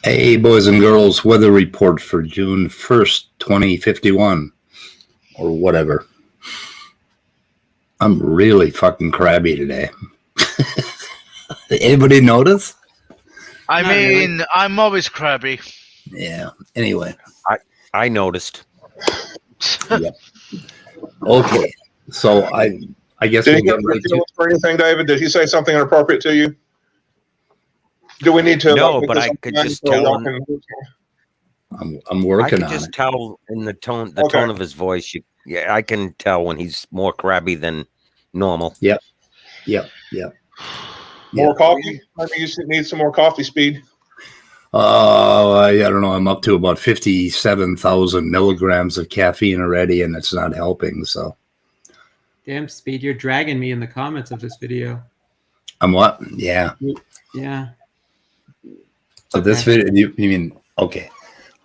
Hey, boys and girls, weather report for June 1st, 2051, or whatever. I'm really fucking crabby today. Anybody notice? I mean, really. I'm always crabby. Yeah, anyway. I noticed. Yep. Okay, so I guess did he get for anything, David? Did he say something inappropriate to you? Do we need to? No, but I could just tell him. I'm working on it. I could just tell in the tone of his voice. Yeah, I can tell when he's more crabby than normal. Yep. More coffee? Maybe you need some more coffee, Speed. I don't know. I'm up to about 57,000 milligrams of caffeine already, and it's not helping. So, damn, Speed, you're dragging me in the comments of this video. I'm what? Yeah. Yeah. So this video, you mean, okay,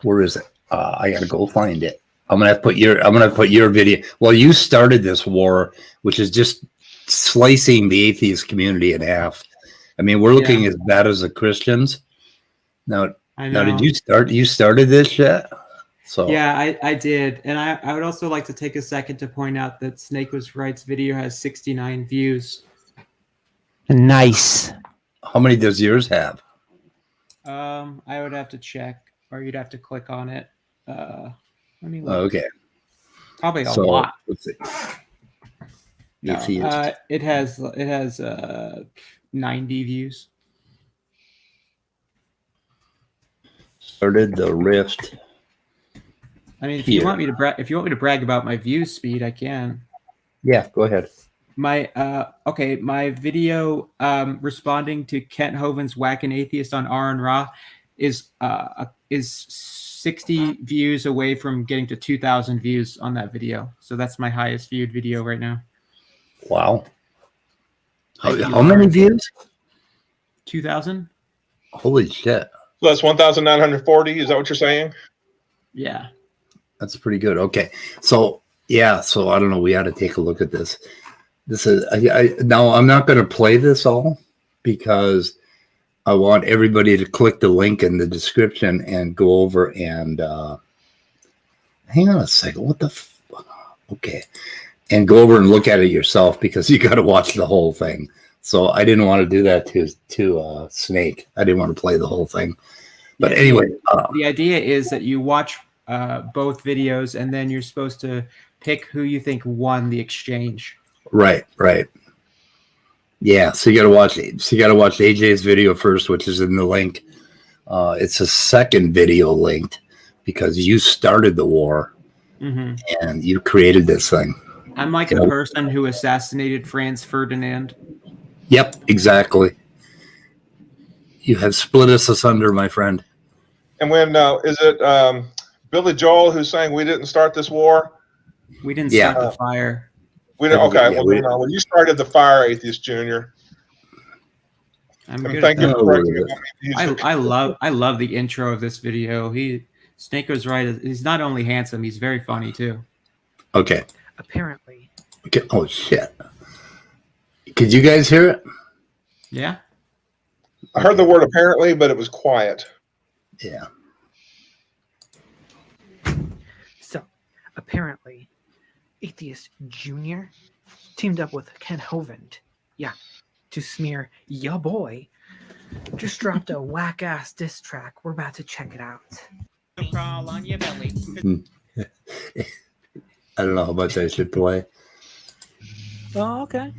where is it? I gotta go find it. I'm gonna put your video. Well, you started this war, which is just slicing the atheist community in half. I mean, we're looking as bad as the Christians. Now, did you start? You started this shit? So yeah, I did, and I would also like to take a second to point out that Snake Was Right's video has 69 views. Nice. How many does yours have? I would have to check, or you'd have to click on it. Let me look. Okay. Probably a lot. Let's see. No, it has 90 views. Started the rift. I mean, if you want me to brag about my views, Speed, I can. Yeah, go ahead. My my video responding to Kent Hovind's Whackin' Atheist on R and Raw is 60 views away from getting to 2,000 views on that video. So that's my highest viewed video right now. Wow. How many views? 2,000. Holy shit. So that's 1,940. Is that what you're saying? Yeah. That's pretty good. Okay. So I don't know. We ought to take a look at this. This is now I'm not going to play this all because I want everybody to click the link in the description and go over and hang on a second. What the? Okay, and go over and look at it yourself because you got to watch the whole thing. So I didn't want to do that to Snake. I didn't want to play the whole thing. But anyway, the idea is that you watch both videos and then you're supposed to pick who you think won the exchange. Right. Yeah, so you got to watch AJ's video first, which is in the link. It's a second video linked because you started the war and you created this thing. I'm like the person who assassinated Franz Ferdinand. Yep, exactly. You have split us asunder, my friend. And when is it Billy Joel who's saying we didn't start this war? We didn't start the fire. We didn't. Okay. When you started the fire, Atheist Jr. Thank you for correcting me. I love the intro of this video. Snake Was Right. He's not only handsome, he's very funny too. Okay. Apparently. Okay. Oh shit. Could you guys hear it? Yeah. I heard the word apparently, but it was quiet. Yeah. So, apparently, Atheist Jr. teamed up with Ken Hovind, to smear ya boy. Just dropped a whack-ass diss track. We're about to check it out. Crawl on your belly. I don't know how much I should play. Oh, okay.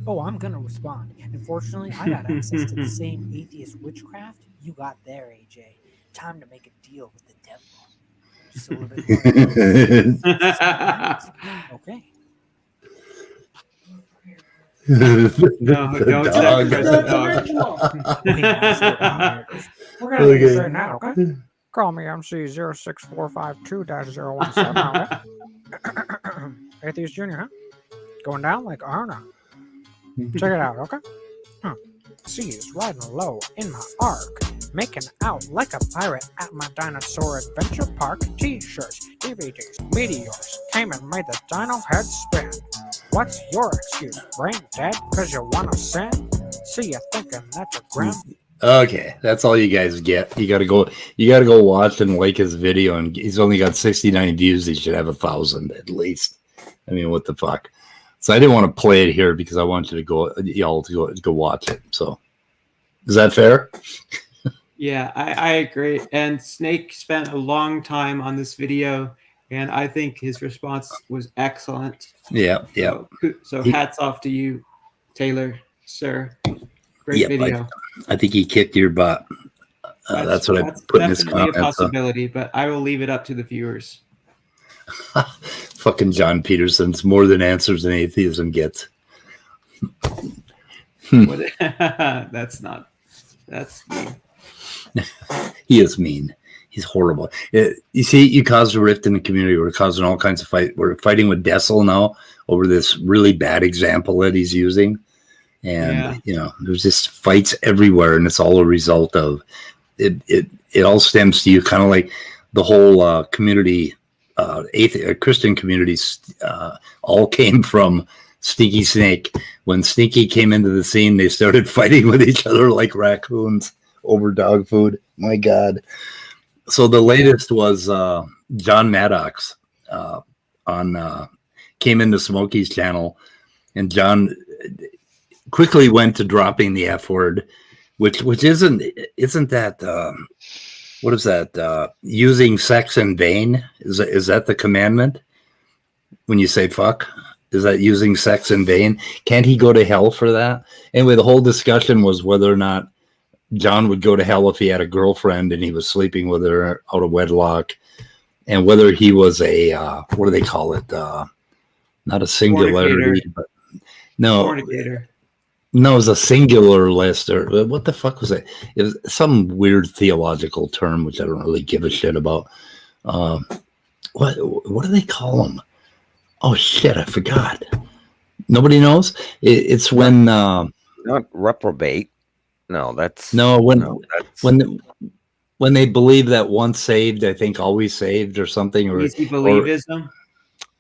Oh, I'm gonna respond. Unfortunately, I got access to the same atheist witchcraft you got there, AJ. Time to make a deal with the devil. Just a little bit more. Okay. No, don't Dog. sacrifice the dog. Okay, guys, so, we're gonna do this right now, okay? Call me MC06452-017, okay? Atheist Jr, huh? Going down like Arna. Check it out, okay? See is riding low in my arc, making out like a pirate at my dinosaur adventure park. T-shirts, DVDs, meteors came and made the dino head spin. What's your excuse? Brain dead because you want to sin? See you thinking that's a grim. Okay, that's all you guys get. You gotta go watch and like his video, and he's only got 69 views. He should have 1,000 at least. I mean, what the fuck? So I didn't want to play it here because I want you to go watch it. So is that fair? Yeah, I agree. And Snake spent a long time on this video, and I think his response was excellent. Yeah. So hats off to you, Taylor, sir. Great video. I think he kicked your butt. That's what I put in his comments. Definitely a possibility, but I will leave it up to the viewers. Fucking John Peterson's more than answers than atheism gets. That's mean. He is mean. He's horrible. You see, you caused a rift in the community. We're causing all kinds of fight. We're fighting with Dessel now over this really bad example that he's using. And, there's just fights everywhere. And it's all a result of it. It all stems to you, kind of like the whole community, Christian communities all came from Stinky Snake. When Stinky came into the scene, they started fighting with each other like raccoons over dog food. My God. So the latest was John Maddox came into Smokey's channel, and John quickly went to dropping the F word, which isn't that what is that? Using sex in vain? Is that the commandment when you say fuck? Is that using sex in vain? Can't he go to hell for that? Anyway, the whole discussion was whether or not John would go to hell if he had a girlfriend and he was sleeping with her out of wedlock, and whether he was a what do they call it? Not a singularity, but no. Fornicator. No, it was a singular list, or what the fuck was it? It was some weird theological term, which I don't really give a shit about. What do they call them? Oh shit, I forgot. Nobody knows. It's when not reprobate. No, that's when they believe that once saved, I think always saved, or something, or easy believism.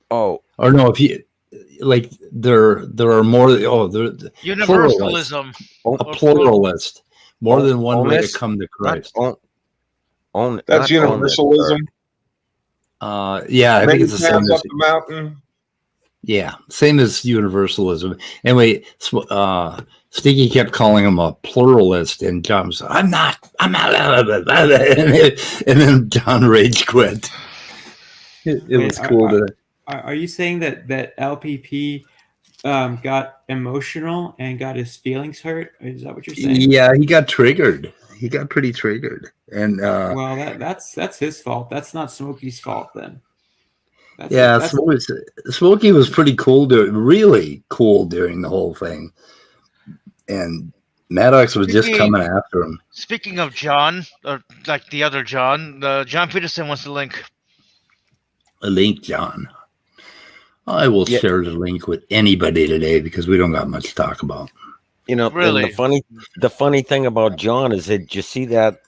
Or no, if you like, there are more. Universalism. A pluralist, more than one way to come to Christ. That's universalism. Yeah, I think it's the same up the mountain. Yeah, same as universalism. Anyway, Stinky kept calling him a pluralist, and John was, I'm not, and then John rage quit. It was cool. Are you saying that LPP got emotional and got his feelings hurt? Is that what you're saying? Yeah, he got triggered. He got pretty triggered, and well, that's his fault. That's not Smokey's fault then. Smokey was pretty cool, really cool during the whole thing, and Maddox was just coming after him. Speaking of John, or like the other John, John Peterson wants to link. A link, John. I will share the link with anybody today because we don't got much to talk about. Really? The funny thing about John is that you see that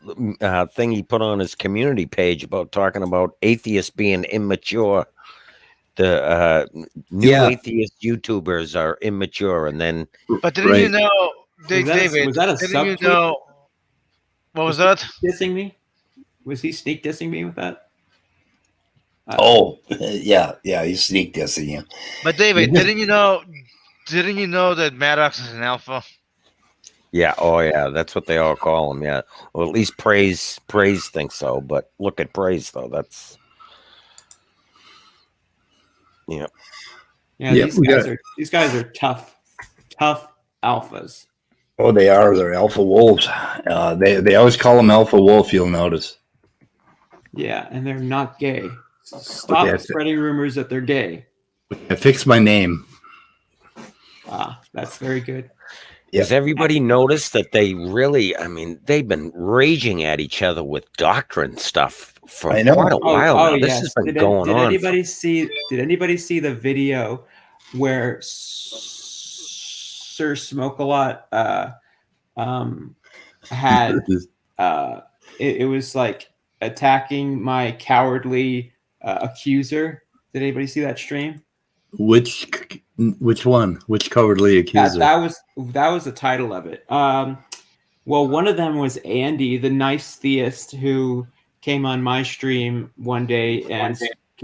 thing he put on his community page about talking about atheists being immature. The new atheist YouTubers are immature, and then. But didn't you know, David? Was that a didn't subtweet? You know? What was that? Dissing me? Was he sneak dissing me with that? He's sneak dissing you. But David, didn't you know that Maddox is an alpha? Yeah, that's what they all call him. Yeah, well, at least Praise thinks so. But look at Praise though. That's these guys are tough alphas. Oh, they are. They're alpha wolves. They always call them alpha wolf. You'll notice. Yeah, and they're not gay. Stop Okay, spreading rumors that they're gay. I fixed my name. Ah, that's very good. Has everybody noticed that they really, I mean, they've been raging at each other with doctrine stuff for I know. quite a while now. This yes. has been going did on. Anybody see? Did anybody see the video where Sir Smoke a Lot had it was like attacking my cowardly accuser? Did anybody see that stream? Which one? Which cowardly accuser? That was the title of it. Well, one of them was Andy, the nice theist who came on my stream one day and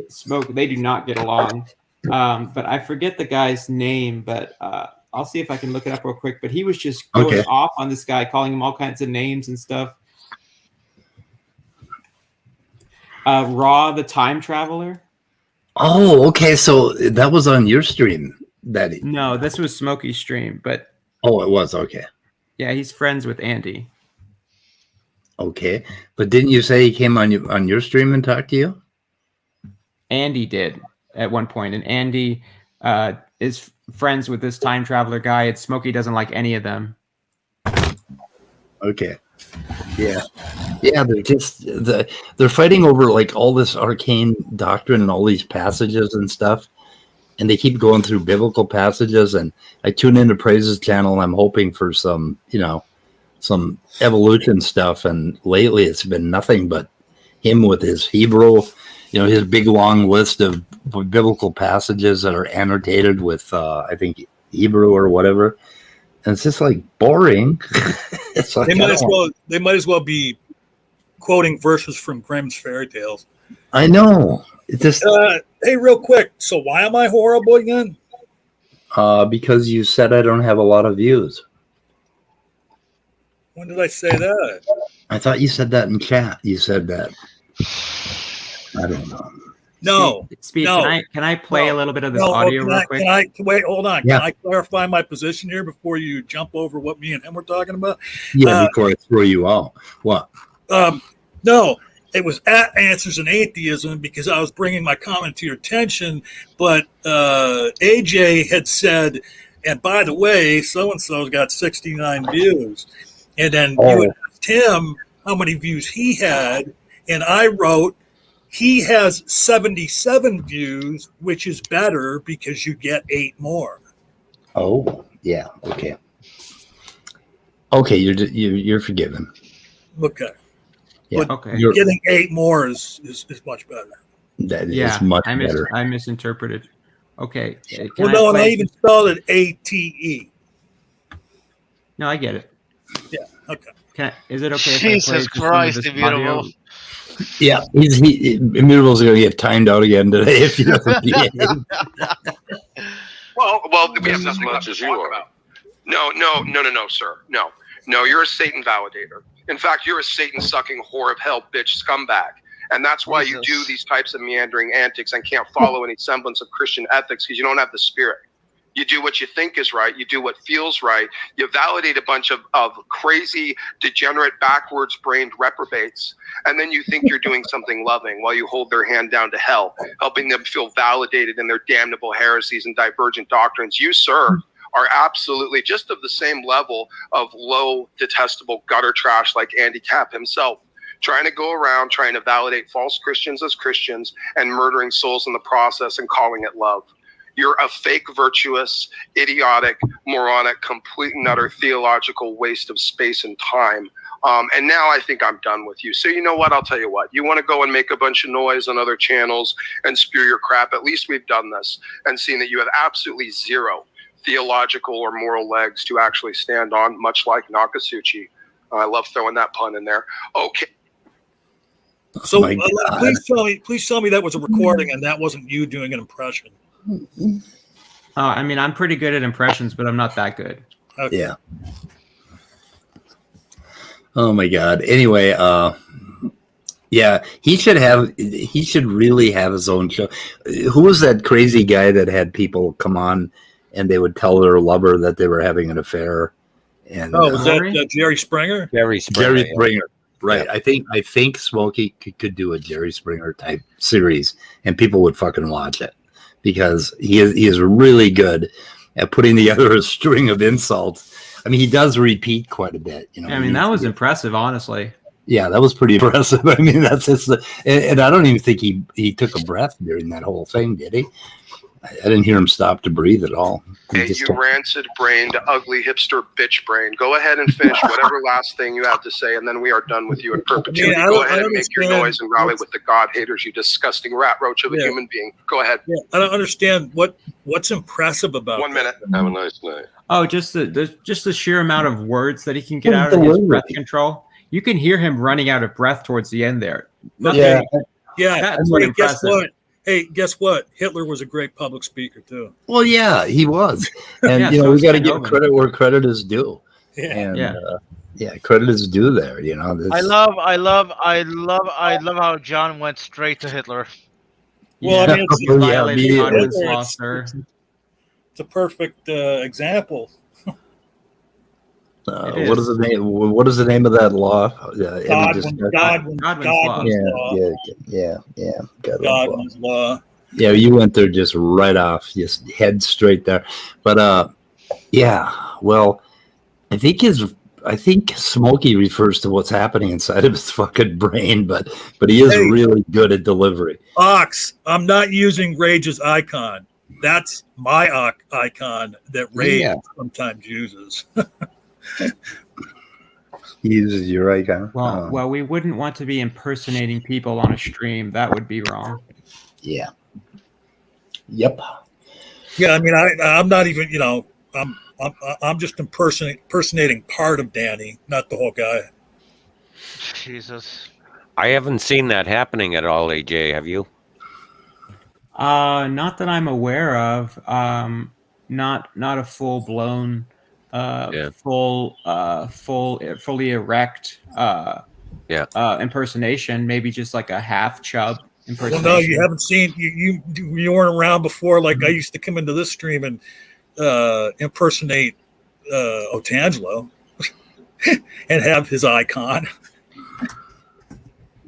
spoke. They do not get along, but I forget the guy's name. But I'll see if I can look it up real quick. But he was just going off on this guy, calling him all kinds of names and stuff. Raw, the time traveler. Oh, okay. So that was on your stream. No, this was Smokey's stream, but it was okay. Yeah, he's friends with Andy. Okay, but didn't you say he came on your stream and talked to you? Andy did at one point, and Andy is friends with this time traveler guy. And Smokey doesn't like any of them. Okay. Yeah. They're fighting over like all this arcane doctrine and all these passages and stuff, and they keep going through biblical passages. And I tune into Praise's channel, and I'm hoping for some evolution stuff. And lately, it's been nothing but him with his Hebrew, his big long list of biblical passages that are annotated with I think Hebrew or whatever. And it's just like boring. It's like, they might as well be quoting verses from Grimm's fairy tales. I know. It just hey, real quick. So why am I horrible again? Because you said I don't have a lot of views. When did I say that? I thought you said that in chat. You said that. I don't know. No. Speed, no. Can I play a little bit of this audio real quick? Wait, hold on. Yeah. Can I clarify my position here before you jump over what me and him were talking about? Yeah, before I throw you out. What? No, it was at Answers in Atheism because I was bringing my comment to your attention, but AJ had said, and by the way, so-and-so's got 69 views. And then you asked him how many views he had, and I wrote, he has 77 views, which is better because you get 8 more. Oh, yeah. Okay. Okay, you're forgiven. Okay. Yeah. But okay. Getting 8 more is much better. That is much better. I misinterpreted. Okay. And I even spelled it ATE. No, I get it. Yeah. Okay. Is it okay? Jesus Christ, Immutable. Yeah, Immutable's going to get timed out again today if he doesn't behave. Well, we have as much as you are. No, sir. No, you're a Satan validator. In fact, you're a Satan-sucking whore of hell, bitch, scumbag. And that's why you do these types of meandering antics and can't follow any semblance of Christian ethics because you don't have the spirit. You do what you think is right. You do what feels right. You validate a bunch of crazy, degenerate, backwards-brained reprobates, and then you think you're doing something loving while you hold their hand down to hell, helping them feel validated in their damnable heresies and divergent doctrines. You, sir, are absolutely just of the same level of low, detestable gutter trash like Andy Capp himself, trying to go around trying to validate false Christians as Christians and murdering souls in the process and calling it love. You're a fake, virtuous, idiotic, moronic, complete and utter theological waste of space and time. And now I think I'm done with you. So you know what? I'll tell you what. You want to go and make a bunch of noise on other channels and spew your crap. At least we've done this and seen that you have absolutely zero theological or moral legs to actually stand on, much like Nakasuchi. I love throwing that pun in there. Okay. So please tell me that was a recording and that wasn't you doing an impression. I mean, I'm pretty good at impressions, but I'm not that good. Okay. Yeah. Oh my God. Anyway, yeah, he should really have his own show. Who was that crazy guy that had people come on and they would tell their lover that they were having an affair? And was that Jerry Springer? Jerry Springer. Right. Yeah. I think Smokey could do a Jerry Springer type series, and people would fucking watch it because he is really good at putting together a string of insults. I mean, he does repeat quite a bit. You know, I mean, that was impressive, honestly. Yeah, that was pretty impressive. I mean, that's just and I don't even think he took a breath during that whole thing, did he? I didn't hear him stop to breathe at all. Hey, you rancid-brained, ugly hipster bitch brain. Go ahead and finish whatever last thing you have to say, and then we are done with you in perpetuity. Go ahead and make your noise and rally with the God haters, you disgusting rat roach of a human being. Go ahead. Yeah, I don't understand what's impressive about 1 minute. Have a nice night. Oh, just the sheer amount of words that he can get out of his breath control. You can hear him running out of breath towards the end there. Yeah. That's what Guess impressive. what? Hey, guess what? Hitler was a great public speaker too. Well, yeah, he was, and Yeah, you know so we is got to Ken give Hovind. credit where credit is due. Yeah. And credit is due there. You know, I love how John went straight to Hitler. Well, I mean, it's, Yeah, Violated immediately. Godwin's Hitler, law, it's- sir. it's a perfect example. It what is. is the name? What is the name of that law? Godwin's law. Yeah. Godwin's law. Yeah, you went there just right off, just head straight there. But well, I think Smokey refers to what's happening inside of his fucking brain, but he is really good at delivery. Ox, I'm not using Rage's icon. That's my icon that Rage sometimes uses. He uses your icon. Well, we wouldn't want to be impersonating people on a stream. That would be wrong. Yeah. Yep. Yeah, I mean, I'm not even, I'm just impersonating part of Danny, not the whole guy. Jesus. I haven't seen that happening at all, AJ. Have you? Not that I'm aware of. Not a full blown, fully erect, impersonation. Maybe just like a half chub impersonation. Well, no, you haven't seen you weren't around before. Like I used to come into this stream and impersonate Otangelo and have his icon.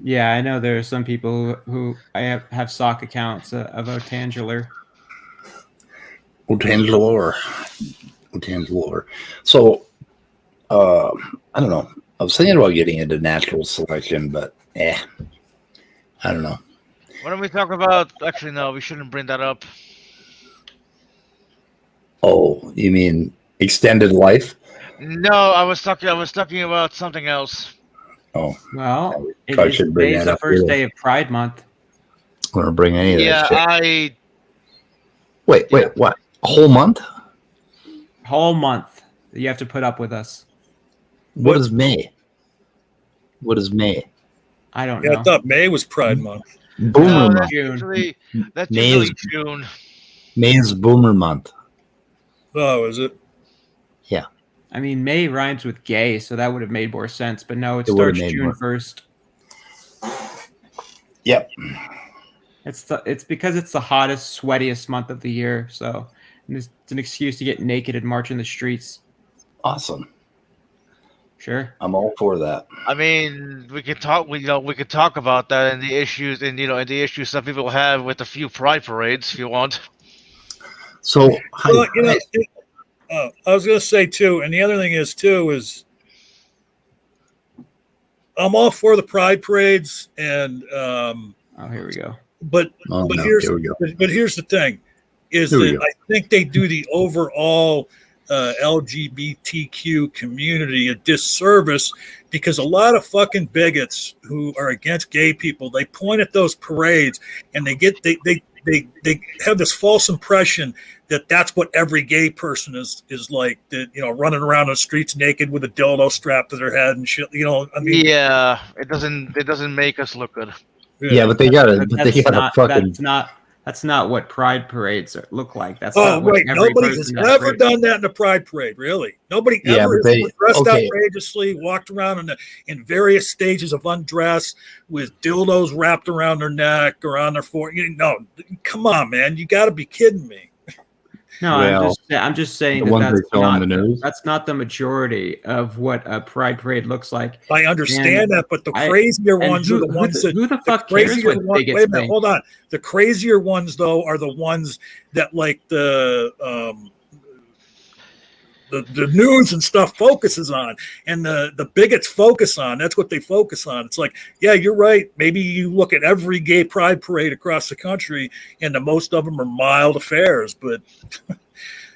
Yeah, I know there are some people who I have sock accounts of Otangelo. Otangelo. So, I don't know. I was thinking about getting into natural selection, but I don't know. What are we talking about? Actually, no, we shouldn't bring that up. Oh, you mean extended life? No, I was talking about something else. Oh, well, today's the first day of Pride Month. I'm gonna bring any of that shit. Wait, what? A whole month? Whole month that you have to put up with us. What is May? What is May? I don't know. I thought May was Pride Month. Boomer month. That's May usually is June. May is Boomer month. Oh, is it? Yeah. I mean, May rhymes with gay, so that would have made more sense. But no, it would've starts made June more. 1st. Yep. It's because it's the hottest, sweatiest month of the year. So it's an excuse to get naked and march in the streets. Awesome. Sure. I'm all for that. I mean, we could talk. We could talk about that and the issues, and the issues some people have with a few pride parades, if you want. So, Well, I was going to say too, and the other thing is I'm all for the pride parades, and here we go. But here's the thing, is that I think they do the overall LGBTQ community a disservice because a lot of fucking bigots who are against gay people, they point at those parades and they have this false impression that that's what every gay person is like, that, running around the streets naked with a dildo strapped to their head and shit. I mean, yeah, it doesn't make us look good. Yeah, but they gotta fucking. That's not what pride parades look like. That's right. Nobody has ever done that in a pride parade, really. Nobody ever has dressed outrageously, walked around in various stages of undress with dildos wrapped around their neck or on their forehead. No, come on, man. You got to be kidding me. No, Well, I'm just saying the ones that's they show on not the news. that's not the majority of what a pride parade looks like. I understand And that, but the I- crazier and ones are the ones that who the the fuck cares crazier what one, bigots wait a minute, think? hold on. The crazier ones though are the ones that like the news and stuff focuses on, and the bigots focus on. That's what they focus on. It's like, yeah, you're right. Maybe you look at every gay pride parade across the country, and the most of them are mild affairs. But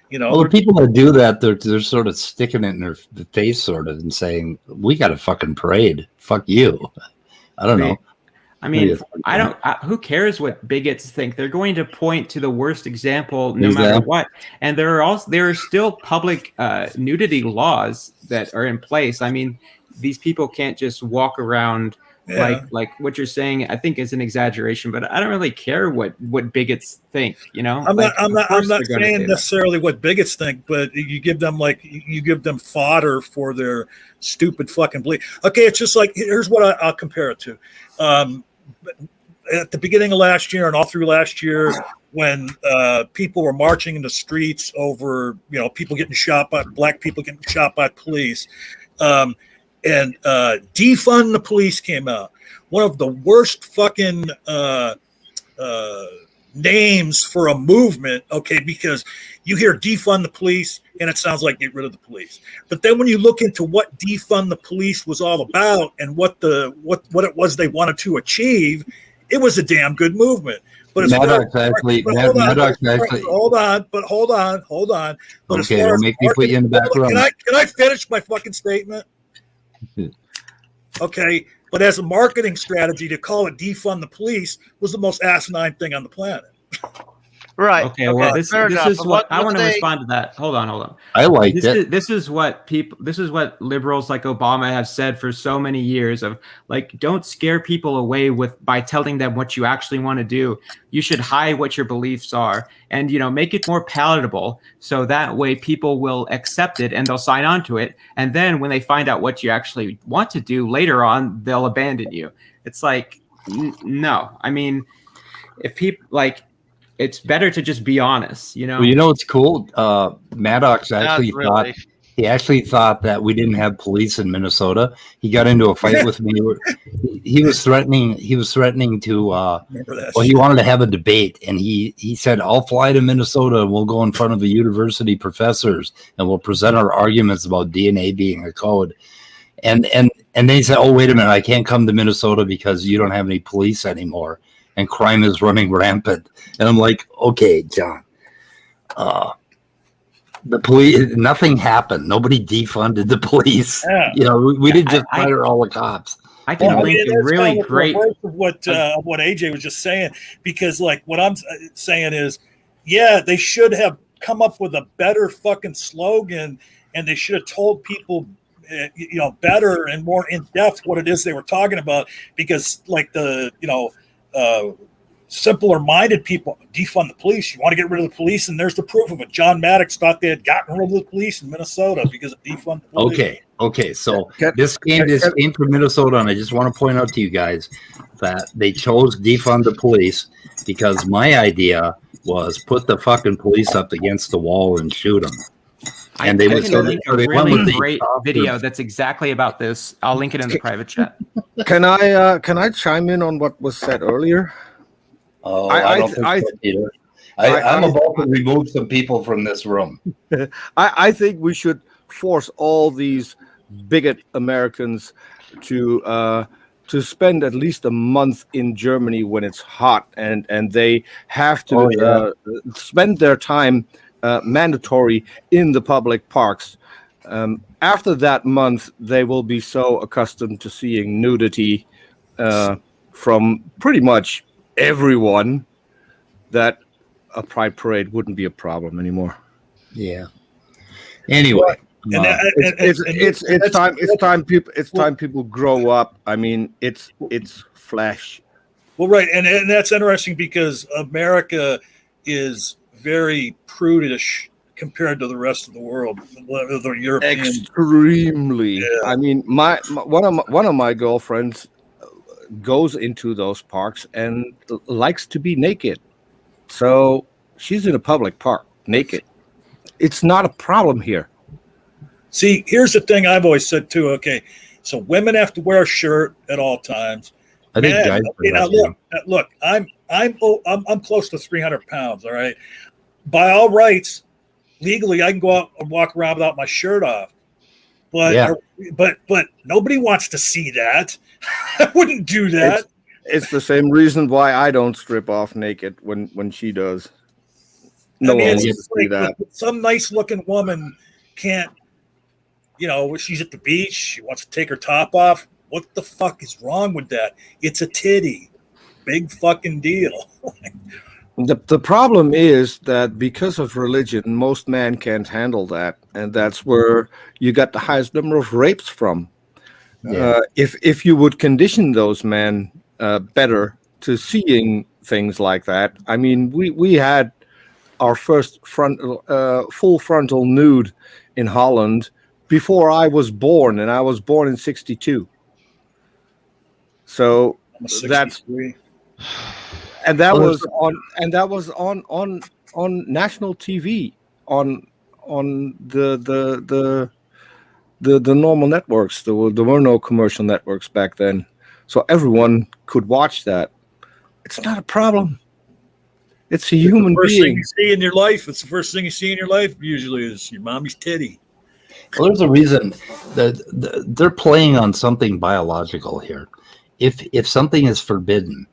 you know, Well, the people that do that, they're sort of sticking it in their face, sort of, and saying, "We got a fucking parade. Fuck you." I don't know. I mean, who cares what bigots think? They're going to point to the worst example no matter what. And there are still public nudity laws that are in place. I mean, these people can't just walk around like what you're saying. I think is an exaggeration, but I don't really care what bigots think. You know, I'm not saying necessarily what bigots think, but you give them fodder for their stupid fucking belief. Okay, it's just like, here's what I'll compare it to. At the beginning of last year and all through last year, when people were marching in the streets over, people getting shot by black people getting shot by police, and defund the police came out. One of the worst fucking names for a movement, okay, because you hear defund the police and it sounds like get rid of the police. But then when you look into what defund the police was all about and what it was they wanted to achieve, it was a damn good movement. But hold on. But okay, don't make me put you in the back row. Can I finish my fucking statement? Okay, but as a marketing strategy, to call it defund the police was the most asinine thing on the planet. Right. Okay. Well, this is what I want to respond to that. Hold on. I like it. This is what liberals like Obama have said for so many years of like, don't scare people away by telling them what you actually want to do. You should hide what your beliefs are and, make it more palatable. So that way people will accept it and they'll sign on to it. And then when they find out what you actually want to do later on, they'll abandon you. It's like, no, I mean, if people like, it's better to just be honest, Well, it's cool. Maddox actually thought that we didn't have police in Minnesota. He got into a fight with me. He was threatening to. He wanted to have a debate, and he said, "I'll fly to Minnesota and we'll go in front of the university professors and we'll present our arguments about DNA being a code." And then he said, "Oh, wait a minute! I can't come to Minnesota because you don't have any police anymore." And crime is running rampant. And I'm like, okay, John, the police, nothing happened. Nobody defunded the police. Yeah. We didn't just fire all the cops. I can link a really great of what AJ was just saying, because like what I'm saying is, yeah, they should have come up with a better fucking slogan, and they should have told people better and more in depth what it is they were talking about, because like simpler minded people defund the police. You want to get rid of the police, and there's the proof of it. John Maddox thought they had gotten rid of the police in Minnesota because of defund the police. Okay. So this came from Minnesota, and I just want to point out to you guys that they chose defund the police because my idea was put the fucking police up against the wall and shoot them. And they would link a really great video that's exactly about this. I'll link it in the private chat. Can I chime in on what was said earlier? Oh, I don't think so, Peter. I'm about to remove some people from this room. I think we should force all these bigot Americans to spend at least a month in Germany when it's hot, and they have to spend their time mandatory in the public parks. After that month, they will be so accustomed to seeing nudity from pretty much everyone that a pride parade wouldn't be a problem anymore. Yeah. Anyway, it's time people grow up. I mean, it's flash. Well, right, and that's interesting because America is very prudish compared to the rest of the world, the European. Extremely. Yeah. I mean, one of my girlfriends goes into those parks and likes to be naked, so she's in a public park naked. It's not a problem here. See, here's the thing I've always said too. Okay, so women have to wear a shirt at all times. I think Man, guys. okay, now look, I'm close to 300 pounds. All right, by all rights, legally, I can go out and walk around without my shirt off. But but nobody wants to see that. I wouldn't do that. It's the same reason why I don't strip off naked when she does. No one wants to see that. Some nice looking woman can't, she's at the beach, she wants to take her top off. What the fuck is wrong with that? It's a titty. Big fucking deal. The problem is that because of religion, most men can't handle that, and that's where you got the highest number of rapes from. Yeah. If you would condition those men better to seeing things like that, I mean, we had our first full frontal nude in Holland before I was born, and I was born in '62. So that's. And that was on national TV on the normal networks. There were no commercial networks back then, so everyone could watch that. It's not a problem. It's a human being. First thing you see in your life. It's the first thing you see in your life. Usually, is your mommy's titty. Well, there's a reason that they're playing on something biological here. If something is forbidden,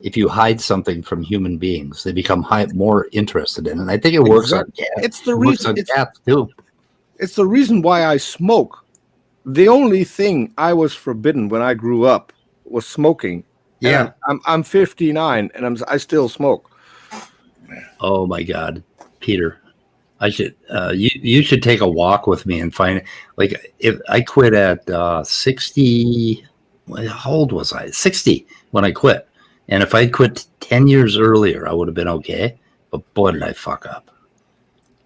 if you hide something from human beings, they become more interested in it. And I think it works on cats. It's the reason. Cats too. It's the reason why I smoke. The only thing I was forbidden when I grew up was smoking. Yeah, I'm 59 and I still smoke. Oh my God, Peter, I should you should take a walk with me and find, like, if I quit at 60. How old was I? 60 when I quit. And if I quit 10 years earlier, I would have been okay. But boy, did I fuck up.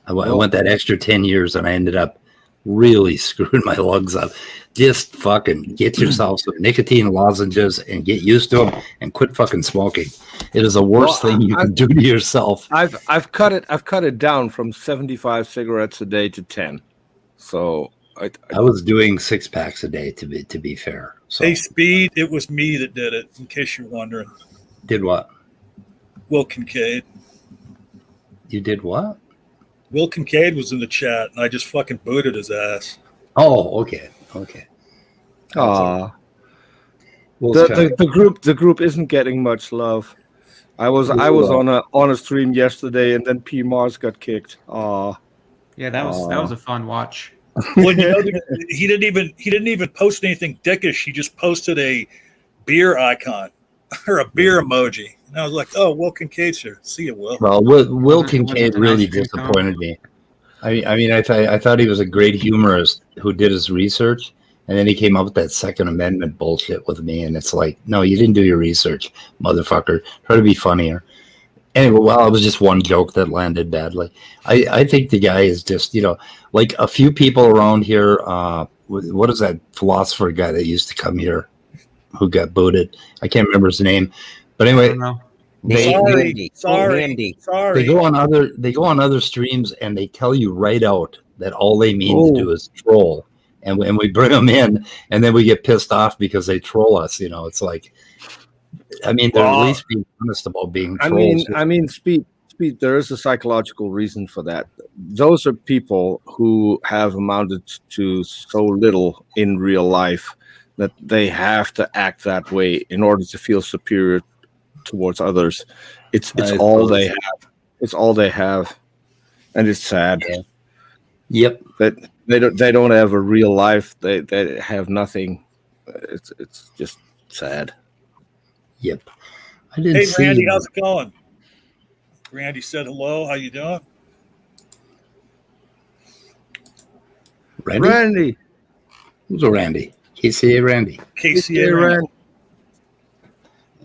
I went that extra 10 years and I ended up really screwing my lungs up. Just fucking get yourself some nicotine lozenges and get used to them and quit fucking smoking. It is the worst thing you can do to yourself. I've cut it down from 75 cigarettes a day to 10. So I was doing 6 packs a day to be fair. So. Hey, Speed, it was me that did it, in case you're wondering. Did what? Will Kincaid. You did what? Will Kincaid was in the chat, and I just fucking booted his ass. Oh, okay. Aw. The group isn't getting much love. I was on a stream yesterday, and then P Mars got kicked. Aw. Yeah, that was a fun watch. Well, he didn't even post anything dickish. He just posted a beer icon or a beer emoji, and I was like, "Oh, Will Kincaid's here. See you, Will." Well, Will Kincaid really disappointed me. I mean, I thought he was a great humorist who did his research, and then he came up with that Second Amendment bullshit with me, and it's like, no, you didn't do your research, motherfucker. Try to be funnier. Anyway, well, it was just one joke that landed badly. I think the guy is just, like a few people around here. What is that philosopher guy that used to come here who got booted? I can't remember his name. But anyway, they go on other streams and they tell you right out that all they mean to do is troll. And we bring them in and then we get pissed off because they troll us. It's like, I mean, they're at least being honest about being trolls. I mean, Speed, there is a psychological reason for that. Those are people who have amounted to so little in real life that they have to act that way in order to feel superior towards others. It's all they have. It's all they have, and it's sad. Yeah. Yep. That they don't have a real life. They have nothing. It's just sad. Yep. Hey, Randy, how's it going? Randy said hello. How you doing? Randy? Who's a Randy? KCA Randy. KCA Randy.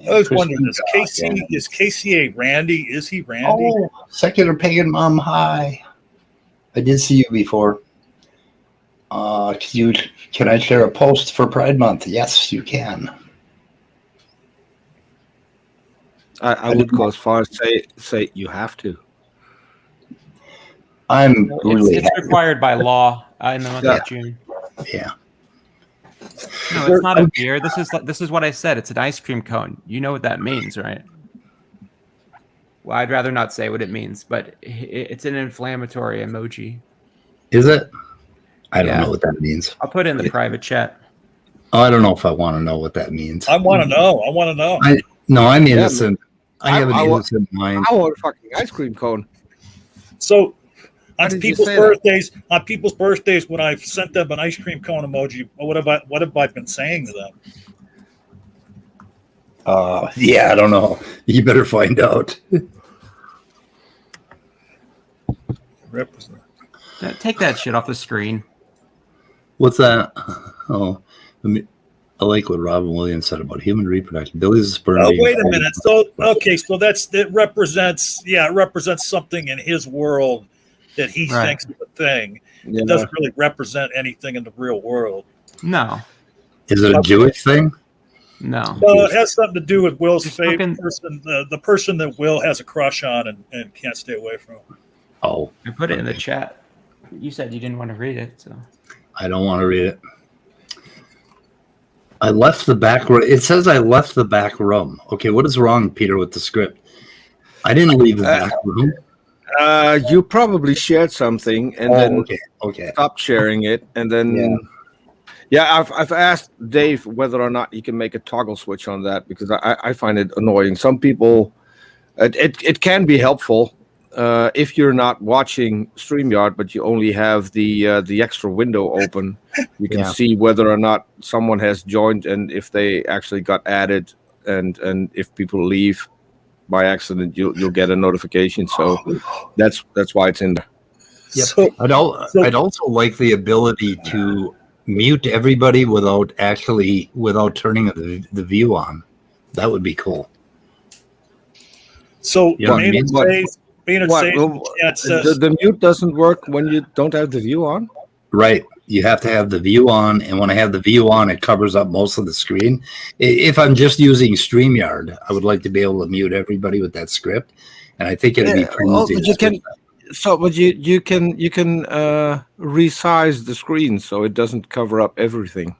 I was wondering, is KCA Randy? Is he Randy? Oh, secular pagan mom, hi. I did see you before. Can I share a post for Pride Month? Yes, you can. I would go as far as say you have to. I'm really It's required by law in the month of June. Yeah. No, it's not a beer. This is what I said. It's an ice cream cone. You know what that means, right? Well, I'd rather not say what it means, but it's an inflammatory emoji. Is it? I don't know what that means. I'll put it in the private chat. Oh, I don't know if I want to know what that means. I want to know. I'm innocent. I have an innocent mind. I want a fucking ice cream cone. So on did you people's say birthdays, when I've sent them an ice cream cone emoji, what have I been saying to them? Yeah, I don't know. You better find out. Represent. Take that shit off the screen. What's that? Oh, I like what Robin Williams said about human reproduction. Billy's a sperm. Oh, wait a minute. So it represents something in his world that he thinks is a thing. Yeah. It doesn't really represent anything in the real world. No. Is it a Jewish thing? No. Well, it has something to do with Will's favorite person, the person that Will has a crush on and can't stay away from. Oh. I put it in the chat. You said you didn't want to read it, so. I don't want to read it. I left the back room. It says I left the back room. Okay, what is wrong, Peter, with the script? I didn't leave the back room. You probably shared something and then stopped sharing it, and then I've asked Dave whether or not he can make a toggle switch on that, because I find it annoying. Some people, it can be helpful if you're not watching StreamYard, but you only have the extra window open. You can see whether or not someone has joined and if they actually got added, and if people leave by accident, you'll get a notification. So that's why it's in there. Yep. So, I'd also like the ability to mute everybody without turning the view on. That would be cool. So the mute doesn't work when you don't have the view on? Right. You have to have the view on, and when I have the view on, it covers up most of the screen. If I'm just using StreamYard, I would like to be able to mute everybody with that script, and I think it'd be pretty easy. But you can resize the screen so it doesn't cover up everything.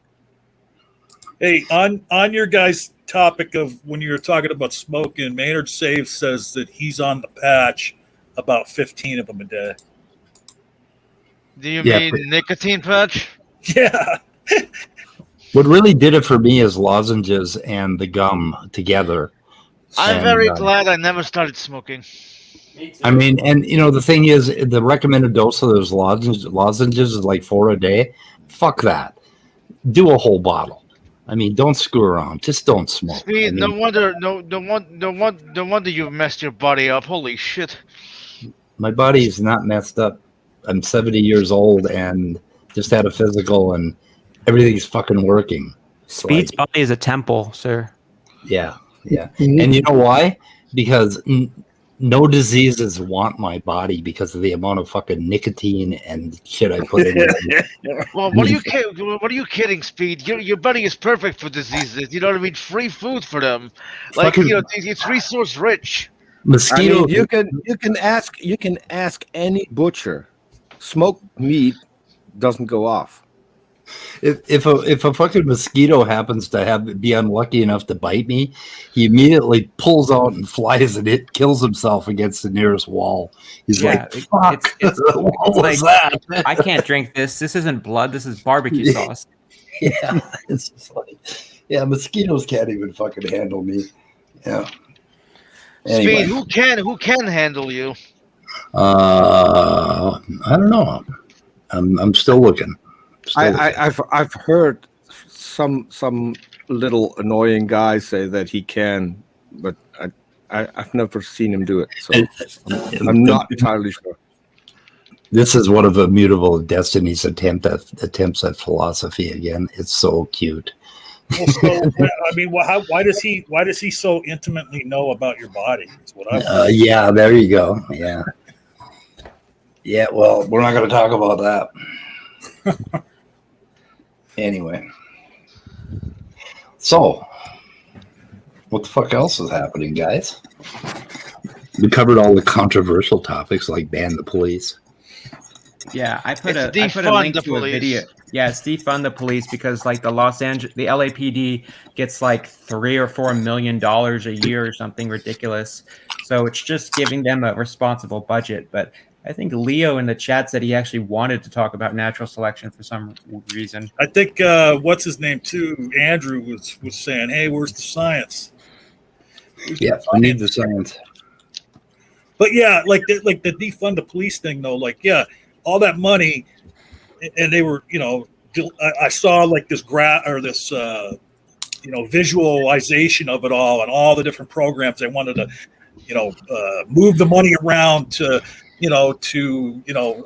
Hey, on your guys' topic of when you were talking about smoking, Maynard Save says that he's on the patch about 15 of them a day. Do you mean nicotine patch? Yeah. What really did it for me is lozenges and the gum together. I'm very glad I never started smoking. I mean, and the thing is, the recommended dose of those lozenges is like 4 a day. Fuck that. Do a whole bottle. I mean, don't screw around. Just don't smoke. Speed, no wonder you've messed your body up. Holy shit. My body is not messed up. I'm 70 years old and just had a physical, and everything's fucking working. Speed's body is a temple, sir. Yeah. And you know why? Because no diseases want my body because of the amount of fucking nicotine and shit I put in it. Well, what are you kidding, Speed? Your body is perfect for diseases. You know what I mean? Free food for them. Like, it's resource rich. Mosquito. I mean, you can ask any butcher. Smoked meat doesn't go off. If a fucking mosquito happens to be unlucky enough to bite me, he immediately pulls out and flies, and it kills himself against the nearest wall. He's like, "Fuck, what was that? I can't drink this. This isn't blood. This is barbecue sauce." Yeah, it's just like, mosquitoes can't even fucking handle me. Yeah. Anyway. Speed, who can handle you? I don't know. I'm still looking. I've heard some little annoying guy say that he can, but I've never seen him do it, so I'm not entirely sure. This is one of Immutable Destiny's attempts at philosophy again. It's so cute. Well, so, I mean, why does he so intimately know about your body? Is what yeah, there you go. Yeah. Well, we're not going to talk about that. Anyway, so what the fuck else is happening, guys? We covered all the controversial topics like ban the police. Yeah, I put a defund link the to a police. video. Yeah, it's defund the police because like the LAPD gets like $3 or $4 million a year or something ridiculous. So it's just giving them a responsible budget. But I think Leo in the chat said he actually wanted to talk about natural selection for some reason. I think what's his name too? Andrew was saying, "Hey, where's the science?" Yeah, we need the science. But yeah, like the defund the police thing though, like yeah, all that money, and they were, I saw like this visualization of it all and all the different programs they wanted to, move the money around to,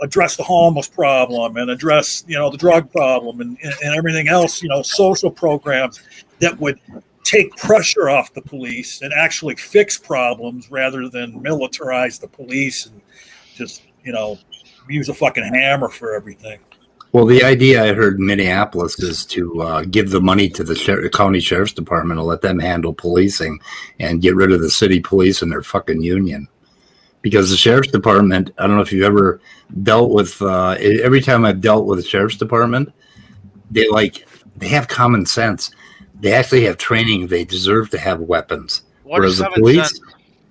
address the homeless problem and address, the drug problem and everything else, social programs that would take pressure off the police and actually fix problems rather than militarize the police and just, use a fucking hammer for everything. Well, the idea I heard in Minneapolis is to give the money to the county sheriff's department and let them handle policing and get rid of the city police and their fucking union. Because the sheriff's department, I don't know if you've ever dealt with, every time I've dealt with the sheriff's department, they have common sense. They actually have training. They deserve to have weapons. Whereas the police,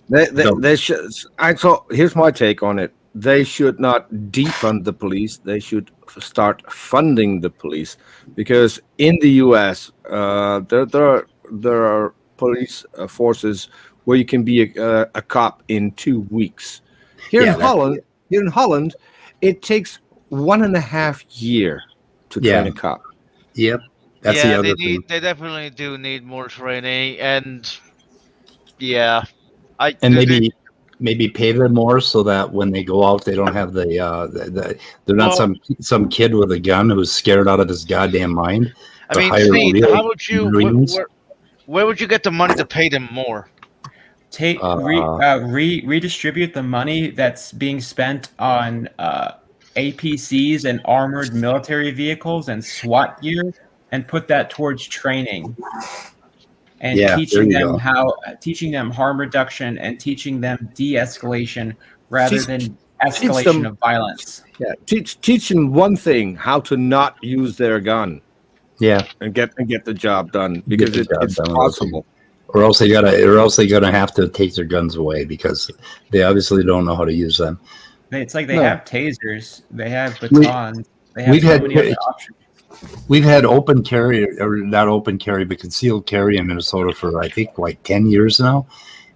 they should. So here's my take on it. They should not defund the police. They should start funding the police, because in the U.S. There are police forces where you can be a cop in 2 weeks. Here in Holland, it takes 1.5 years to train a cop. Yep. That's the other thing. They definitely do need more training, and maybe pay them more so that when they go out, they don't have they're not some kid with a gun who's scared out of his goddamn mind. I mean, Steve, how would you? Where would you get the money to pay them more? Redistribute the money that's being spent on APCs and armored military vehicles and SWAT gear, and put that towards training and teaching them harm reduction and teaching them de-escalation rather than escalation of violence. Yeah, teach them one thing: how to not use their gun. Yeah, and get the job done, because it's possible. Or else they gotta have to take their guns away because they obviously don't know how to use them. It's like they have tasers, they have batons, they have so many other options. We've had open carry, or not open carry, but concealed carry in Minnesota for I think like 10 years now.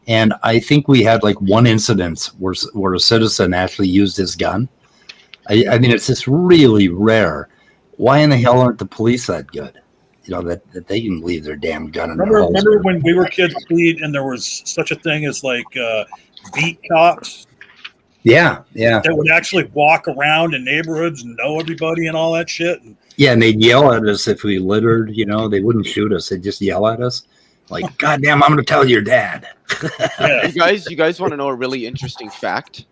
And I think we had like one incident where a citizen actually used his gun. I mean, it's just really rare. Why in the hell aren't the police that good? That they can leave their damn gun in their holster. Remember when we were kids, Pete, and there was such a thing as like beat cops? Yeah. That would actually walk around in neighborhoods and know everybody and all that shit. Yeah, and they'd yell at us if we littered. They wouldn't shoot us; they'd just yell at us, like, "God damn, I'm going to tell your dad." You guys want to know a really interesting fact?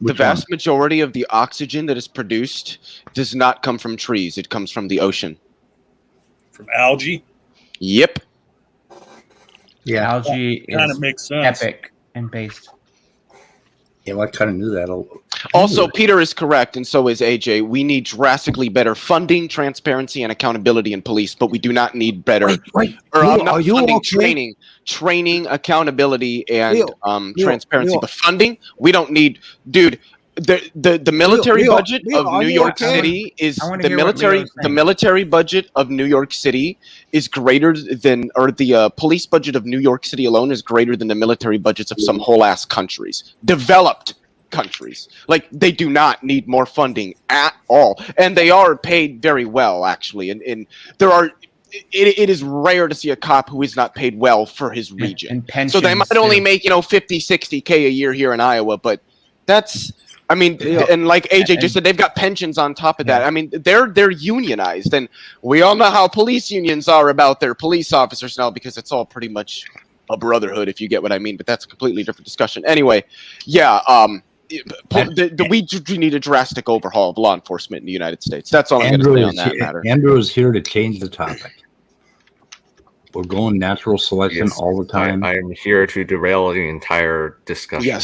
The vast majority of the oxygen that is produced does not come from trees; it comes from the ocean. From algae? Yep. Yeah, algae kind of makes sense. Epic and based. Yeah, well, I kind of knew that. Also, Peter is correct, and so is AJ. We need drastically better funding, transparency, and accountability in police, but we do not need better training, accountability, and transparency. But funding, we don't need, dude. The military budget of New York City is the military budget of New York City is greater than, or the police budget of New York City alone is greater than the military budgets of some whole ass countries, developed countries. Like, they do not need more funding at all, and they are paid very well, actually. And there are. It is rare to see a cop who is not paid well for his region. So they might only make 50, 60K a year here in Iowa, but that's. I mean, and like AJ just said, they've got pensions on top of that. I mean, they're unionized, and we all know how police unions are about their police officers now, because it's all pretty much a brotherhood, if you get what I mean. But that's a completely different discussion. Anyway, we need a drastic overhaul of law enforcement in the United States. That's all I'm going to say on that matter. Andrew is here to change the topic. We're going natural selection all the time. I am here to derail the entire discussion.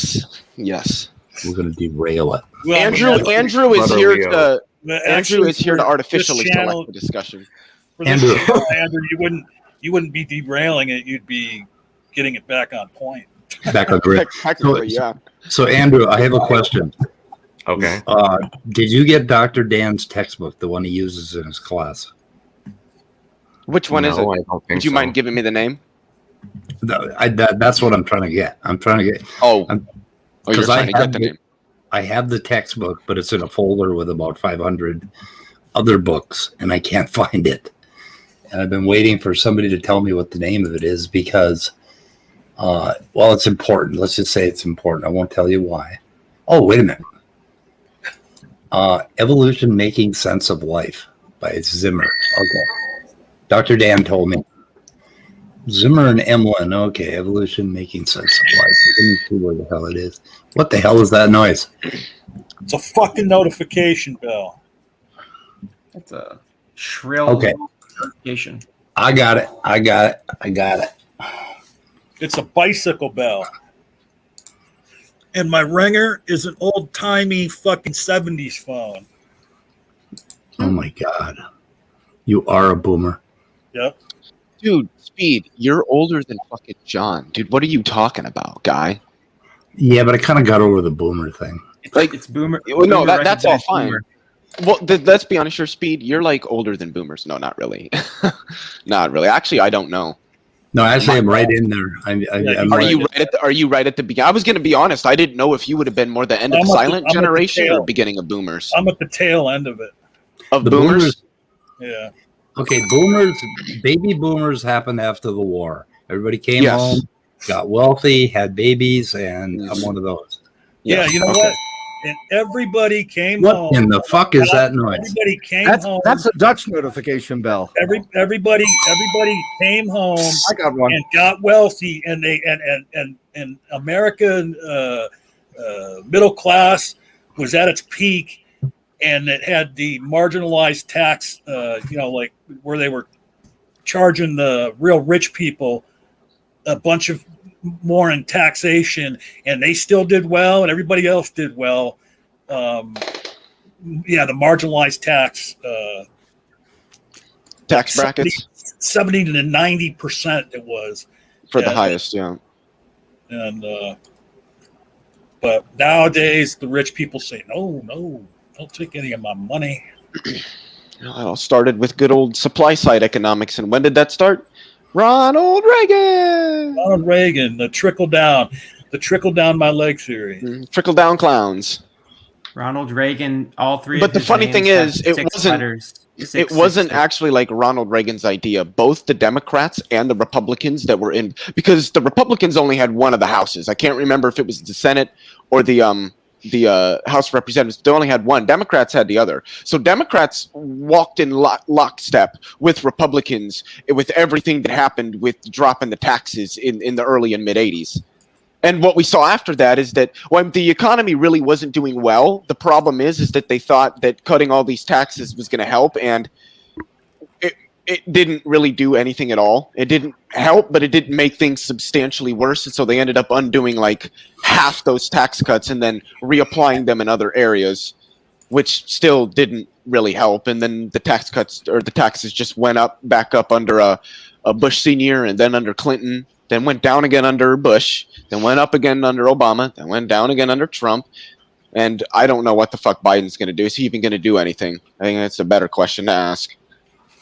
Yes. We're going to derail it. Andrew is Brother here Leo. to Andrew Actually, is here to for artificially this channel- select the discussion. For this Andrew. channel, Andrew, you wouldn't be derailing it. You'd be getting it back on point. Back on grid. Technically, yeah. So Andrew, I have a question. Okay. Did you get Dr. Dan's textbook, the one he uses in his class? Which one is it? No, I don't think Would you so. mind giving me the name? That's what I'm trying to get. I'm trying to get. Oh, I'm- you're 'cause trying to get the name. I have the textbook, but it's in a folder with about 500 other books, and I can't find it. And I've been waiting for somebody to tell me what the name of it is because, well, it's important. Let's just say it's important. I won't tell you why. Oh, wait a minute. Evolution Making Sense of Life by Zimmer. Okay. Dr. Dan told me. Zimmer and Emlyn. Okay, Evolution Making Sense of Life. Let me see where the hell it is. What the hell is that noise? It's a fucking notification bell. That's a shrill Okay. notification. I got it. It's a bicycle bell. And my ringer is an old-timey fucking 70s phone. Oh my God. You are a boomer. Yep. Dude, Speed, you're older than fucking John. Dude, what are you talking about, guy? Yeah, but I kind of got over the boomer thing. Like, It's boomer. well, no, boomer that's all recognized fine. boomer. Well, let's be honest, your Speed, you're like older than boomers. No, not really. Not really. Actually, I don't know. No, actually, I'm right in there. I'm Are right. you right at the beginning? I was going to be honest. I didn't know if you would have been more the end of I'm the at the- silent I'm at the generation or tail. beginning of boomers. I'm at the tail end of it. Of The boomers? Yeah. Okay, boomers, baby boomers happened after the war. Everybody came Yes. home, got wealthy, had babies, and I'm one of those. Yeah, Yes, you know okay. what? And everybody came What home. in the fuck is that noise? Everybody came home. That's a Dutch notification bell. Everybody came home I got one. and got wealthy, and they and American middle class was at its peak, and it had the marginalized tax, like where they were charging the real rich people a bunch of more in taxation, and they still did well, and everybody else did well. The marginalized tax Tax brackets 70 to 90% it was. for the Yeah. highest, yeah. And but nowadays the rich people say no, don't take any of my money. It all started with good old supply side economics. And when did that start? Ronald Reagan. Ronald Reagan, the trickle down my leg theory. Trickle down clowns. Ronald Reagan, all three. But of the his funny names thing have is, it 6 wasn't- letters. It wasn't actually like Ronald Reagan's idea. Both the Democrats and the Republicans that were in, because the Republicans only had one of the houses. I can't remember if it was the Senate or the House of Representatives. They only had one. Democrats had the other. So Democrats walked in lockstep with Republicans with everything that happened with dropping the taxes in the early and mid 80s. And what we saw after that is that when the economy really wasn't doing well, the problem is that they thought that cutting all these taxes was going to help, and it didn't really do anything at all. It didn't help, but it didn't make things substantially worse. And so they ended up undoing like half those tax cuts and then reapplying them in other areas, which still didn't really help. And then the tax cuts or the taxes just went back up under a Bush Sr. and then under Clinton. Then went down again under Bush, then went up again under Obama, then went down again under Trump. And I don't know what the fuck Biden's going to do. Is he even going to do anything? I think that's a better question to ask.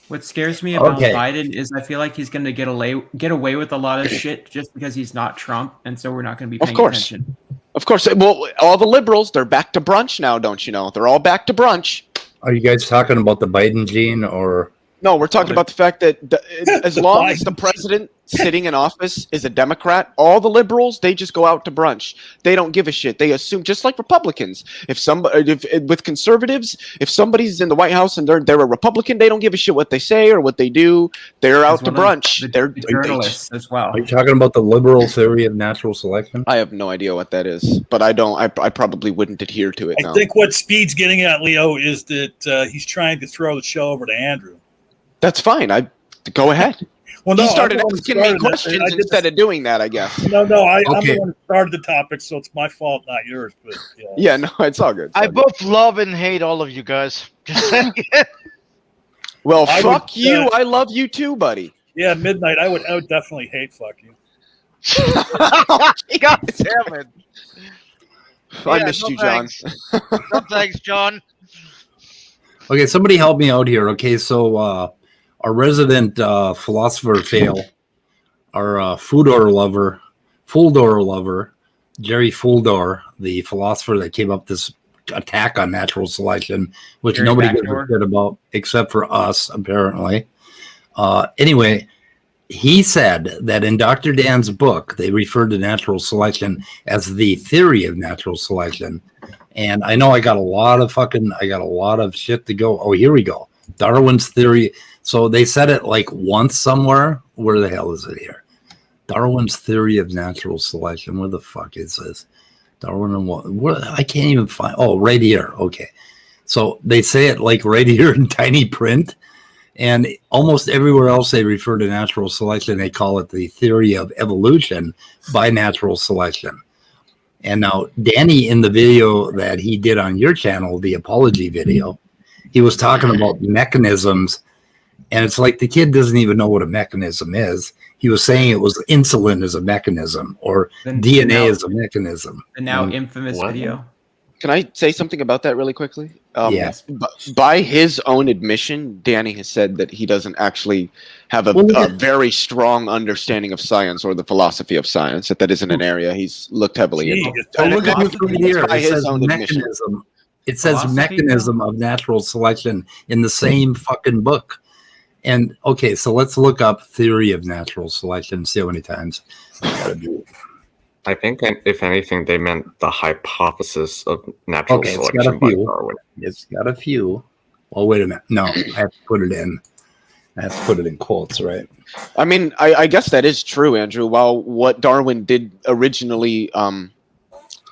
What scares me about Okay. Biden is I feel like he's going to get away with a lot of shit just because he's not Trump, and so we're not going to be Of paying course. attention. Of course. Well, all the liberals, they're back to brunch now, don't you know? They're all back to brunch. Are you guys talking about the Biden gene or? No, we're talking about the fact that as long as the president sitting in office is a Democrat, all the liberals, they just go out to brunch. They don't give a shit. They assume, just like Republicans, with conservatives, if somebody's in the White House and they're a Republican, they don't give a shit what they say or what they do. They're out As to well as brunch. the journalists as well. Are you talking about the liberal theory of natural selection? I have no idea what that is, but I don't. I probably wouldn't adhere to it. I No. think what Speed's getting at, Leo, is that he's trying to throw the show over to Andrew. That's fine. Go ahead. Well, no, He started I'm the one who asking me started that. questions I did instead of doing that, I guess. No, I'm the Okay. one who started the topic, so it's my fault, not yours. But Yeah, no, it's all good. It's I all good. both love and hate all of you guys. Just saying. Well, I fuck would, you. I love you too, buddy. yeah, Midnight. I would definitely hate fuck you. God damn it. I Yeah, missed no you, John. thanks. No thanks, John. Okay, somebody help me out here. Okay, so our resident philosopher fail, our Fuldor lover, Jerry Fuldor, the philosopher that came up this attack on natural selection, which Jerry nobody gives a Backdoor. shit about except for us, apparently. Anyway, he said that in Dr. Dan's book, they referred to natural selection as the theory of natural selection. And I know I got a lot of shit to go. Oh, here we go. Darwin's theory. So they said it like once somewhere. Where the hell is it here? Darwin's theory of natural selection. Where the fuck is this? Darwin and what? I can't even find. Oh, right here. Okay. So they say it like right here in tiny print. And almost everywhere else they refer to natural selection, they call it the theory of evolution by natural selection. And now Danny, in the video that he did on your channel, the apology video, he was talking about mechanisms. And it's like the kid doesn't even know what a mechanism is. He was saying it was insulin as a mechanism or DNA as a mechanism. The now infamous video. Can I say something about that really quickly? Yes. By his own admission, Danny has said that he doesn't actually have a very strong understanding of science or the philosophy of science, that isn't an area he's looked heavily into. Oh, look at this right here. By It his says own admission. mechanism. It says Philosophy? mechanism of natural selection in the same fucking book. And okay, so let's look up theory of natural selection and see how many times I gotta do it. I think, if anything, they meant the hypothesis of natural Okay, it's got selection a by few. Darwin. It's got a few. Well, wait a minute. No, I have to put it in. I have to put it in quotes, right? I mean, I guess that is true, Andrew. While what Darwin did originally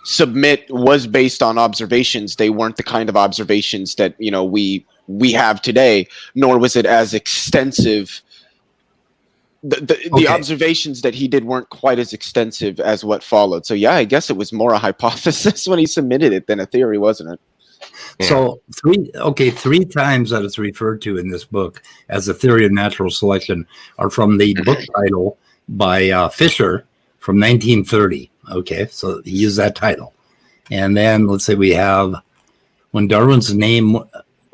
submit was based on observations, they weren't the kind of observations that we have today, nor was it as extensive. The observations that he did weren't quite as extensive as what followed. So yeah, I guess it was more a hypothesis when he submitted it than a theory, wasn't it? Yeah. So three times that it's referred to in this book as a theory of natural selection are from the book title by Fisher from 1930. Okay, so he used that title. And then let's say we have when Darwin's name.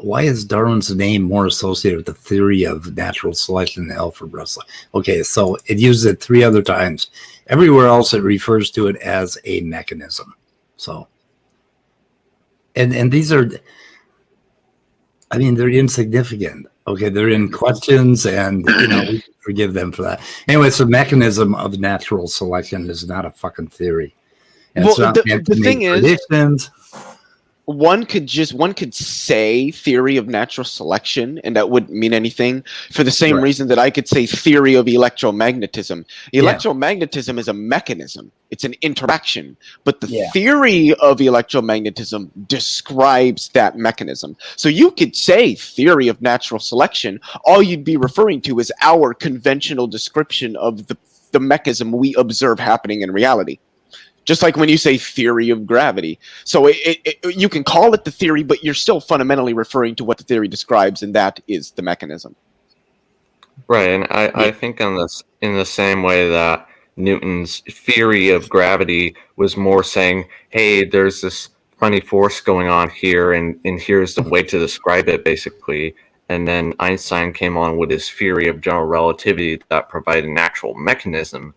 Why is Darwin's name more associated with the theory of natural selection than Alfred Russell? Okay, so it uses it 3 other times. Everywhere else, it refers to it as a mechanism. So, and these are, I mean, they're insignificant. Okay, they're in questions, and we can forgive them for that. Anyway, so mechanism of natural selection is not a fucking theory. And Well, it's not meant to the thing make is, predictions. one could say theory of natural selection, and that wouldn't mean anything for the same reason that I could say theory of electromagnetism. Electromagnetism is a mechanism. It's an interaction. But the theory of electromagnetism describes that mechanism. So you could say theory of natural selection. All you'd be referring to is our conventional description of the mechanism we observe happening in reality. Just like when you say theory of gravity. So you can call it the theory, but you're still fundamentally referring to what the theory describes, and that is the mechanism. Right, and I think in the same way that Newton's theory of gravity was more saying, hey, there's this funny force going on here, and here's the way to describe it, basically. And then Einstein came on with his theory of general relativity that provided an actual mechanism.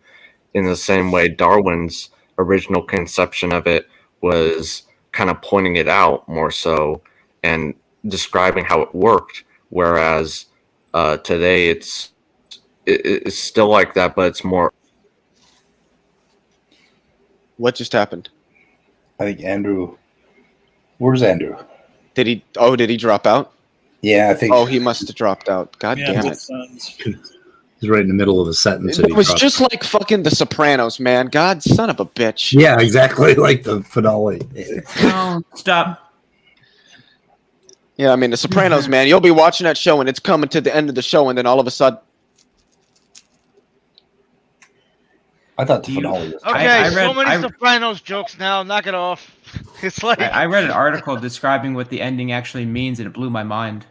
In the same way, Darwin's original conception of it was kind of pointing it out more so and describing how it worked, whereas today it's still like that, but it's more. What just happened? I think Andrew. Where's Andrew? Did he drop out? Yeah, I think. Oh, he must have dropped out. God damn it. He's right in the middle of a sentence. It was just like fucking The Sopranos, man. God, son of a bitch. Yeah, exactly like the finale. No, stop. Yeah, I mean, The Sopranos, man. You'll be watching that show, and it's coming to the end of the show, and then all of a sudden, I thought the finale was. Okay, I so read- many Sopranos jokes now. Knock it off. It's like I read an article describing what the ending actually means, and it blew my mind.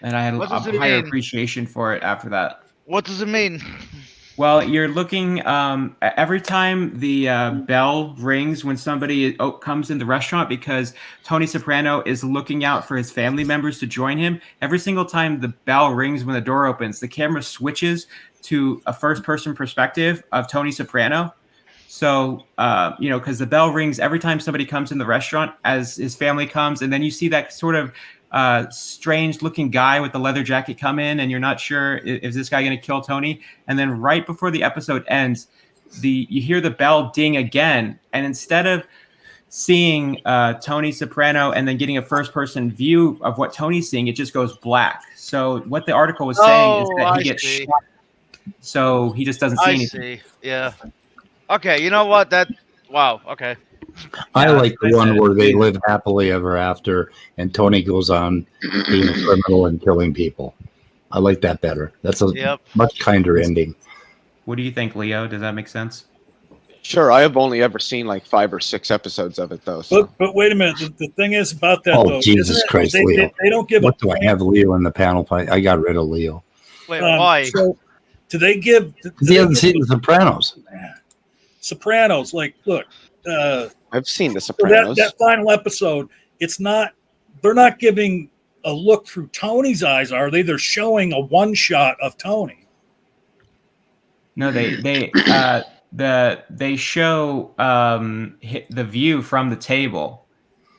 And I had What a does it higher mean? appreciation for it after that. what does it mean? Well, you're looking every time the bell rings when somebody comes in the restaurant, because Tony Soprano is looking out for his family members to join him. Every single time the bell rings when the door opens, the camera switches to a first-person perspective of Tony Soprano. So, because the bell rings every time somebody comes in the restaurant as his family comes, and then you see that sort of strange-looking guy with the leather jacket come in, and you're not sure is this guy going to kill Tony. And then right before the episode ends, you hear the bell ding again, and instead of seeing Tony Soprano and then getting a first-person view of what Tony's seeing, it just goes black. So what the article was saying is that he gets shot, so he just doesn't see anything. I see. Yeah. Okay, you know what? Wow. Okay. I like the one where they live happily ever after, and Tony goes on being a criminal and killing people. I like that better. That's a much kinder ending. What do you think, Leo? Does that make sense? Sure, I have only ever seen like 5 or 6 episodes of it, though. So. But wait a minute. The thing is about that, Oh, though. Jesus Christ, Leo. They don't give What do I have Leo in the panel? I got rid of Leo. Wait, why? So, do they give... He hasn't seen The Sopranos. Sopranos, like, look... I've seen The So Sopranos. that final episode, they're not giving a look through Tony's eyes, are they? They're showing a one shot of Tony. No, they show the view from the table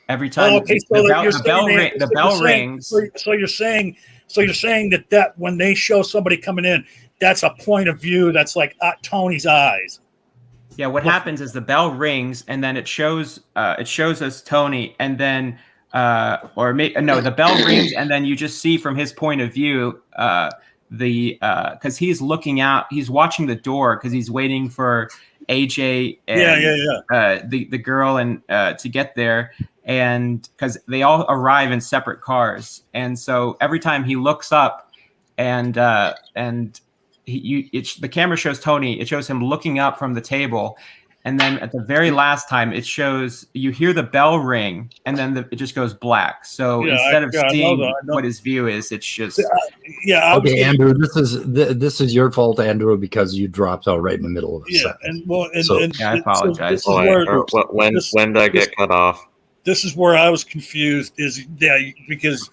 every time. Okay, so the bell rings. So you're saying that when they show somebody coming in, that's a point of view that's like Tony's eyes. Yeah, what happens is the bell rings, and then it shows us Tony, and then the bell rings, and then you just see from his point of view because he's looking out, he's watching the door because he's waiting for AJ and the girl and to get there, and because they all arrive in separate cars, and so every time he looks up and the camera shows Tony, it shows him looking up from the table, and then at the very last time it shows you hear the bell ring, and then it just goes black. So instead of seeing what his view is, it's just okay. Andrew, this is your fault, Andrew, because you dropped out right in the middle of the sentence. I apologize. When did I get cut off? This is where I was confused. Because.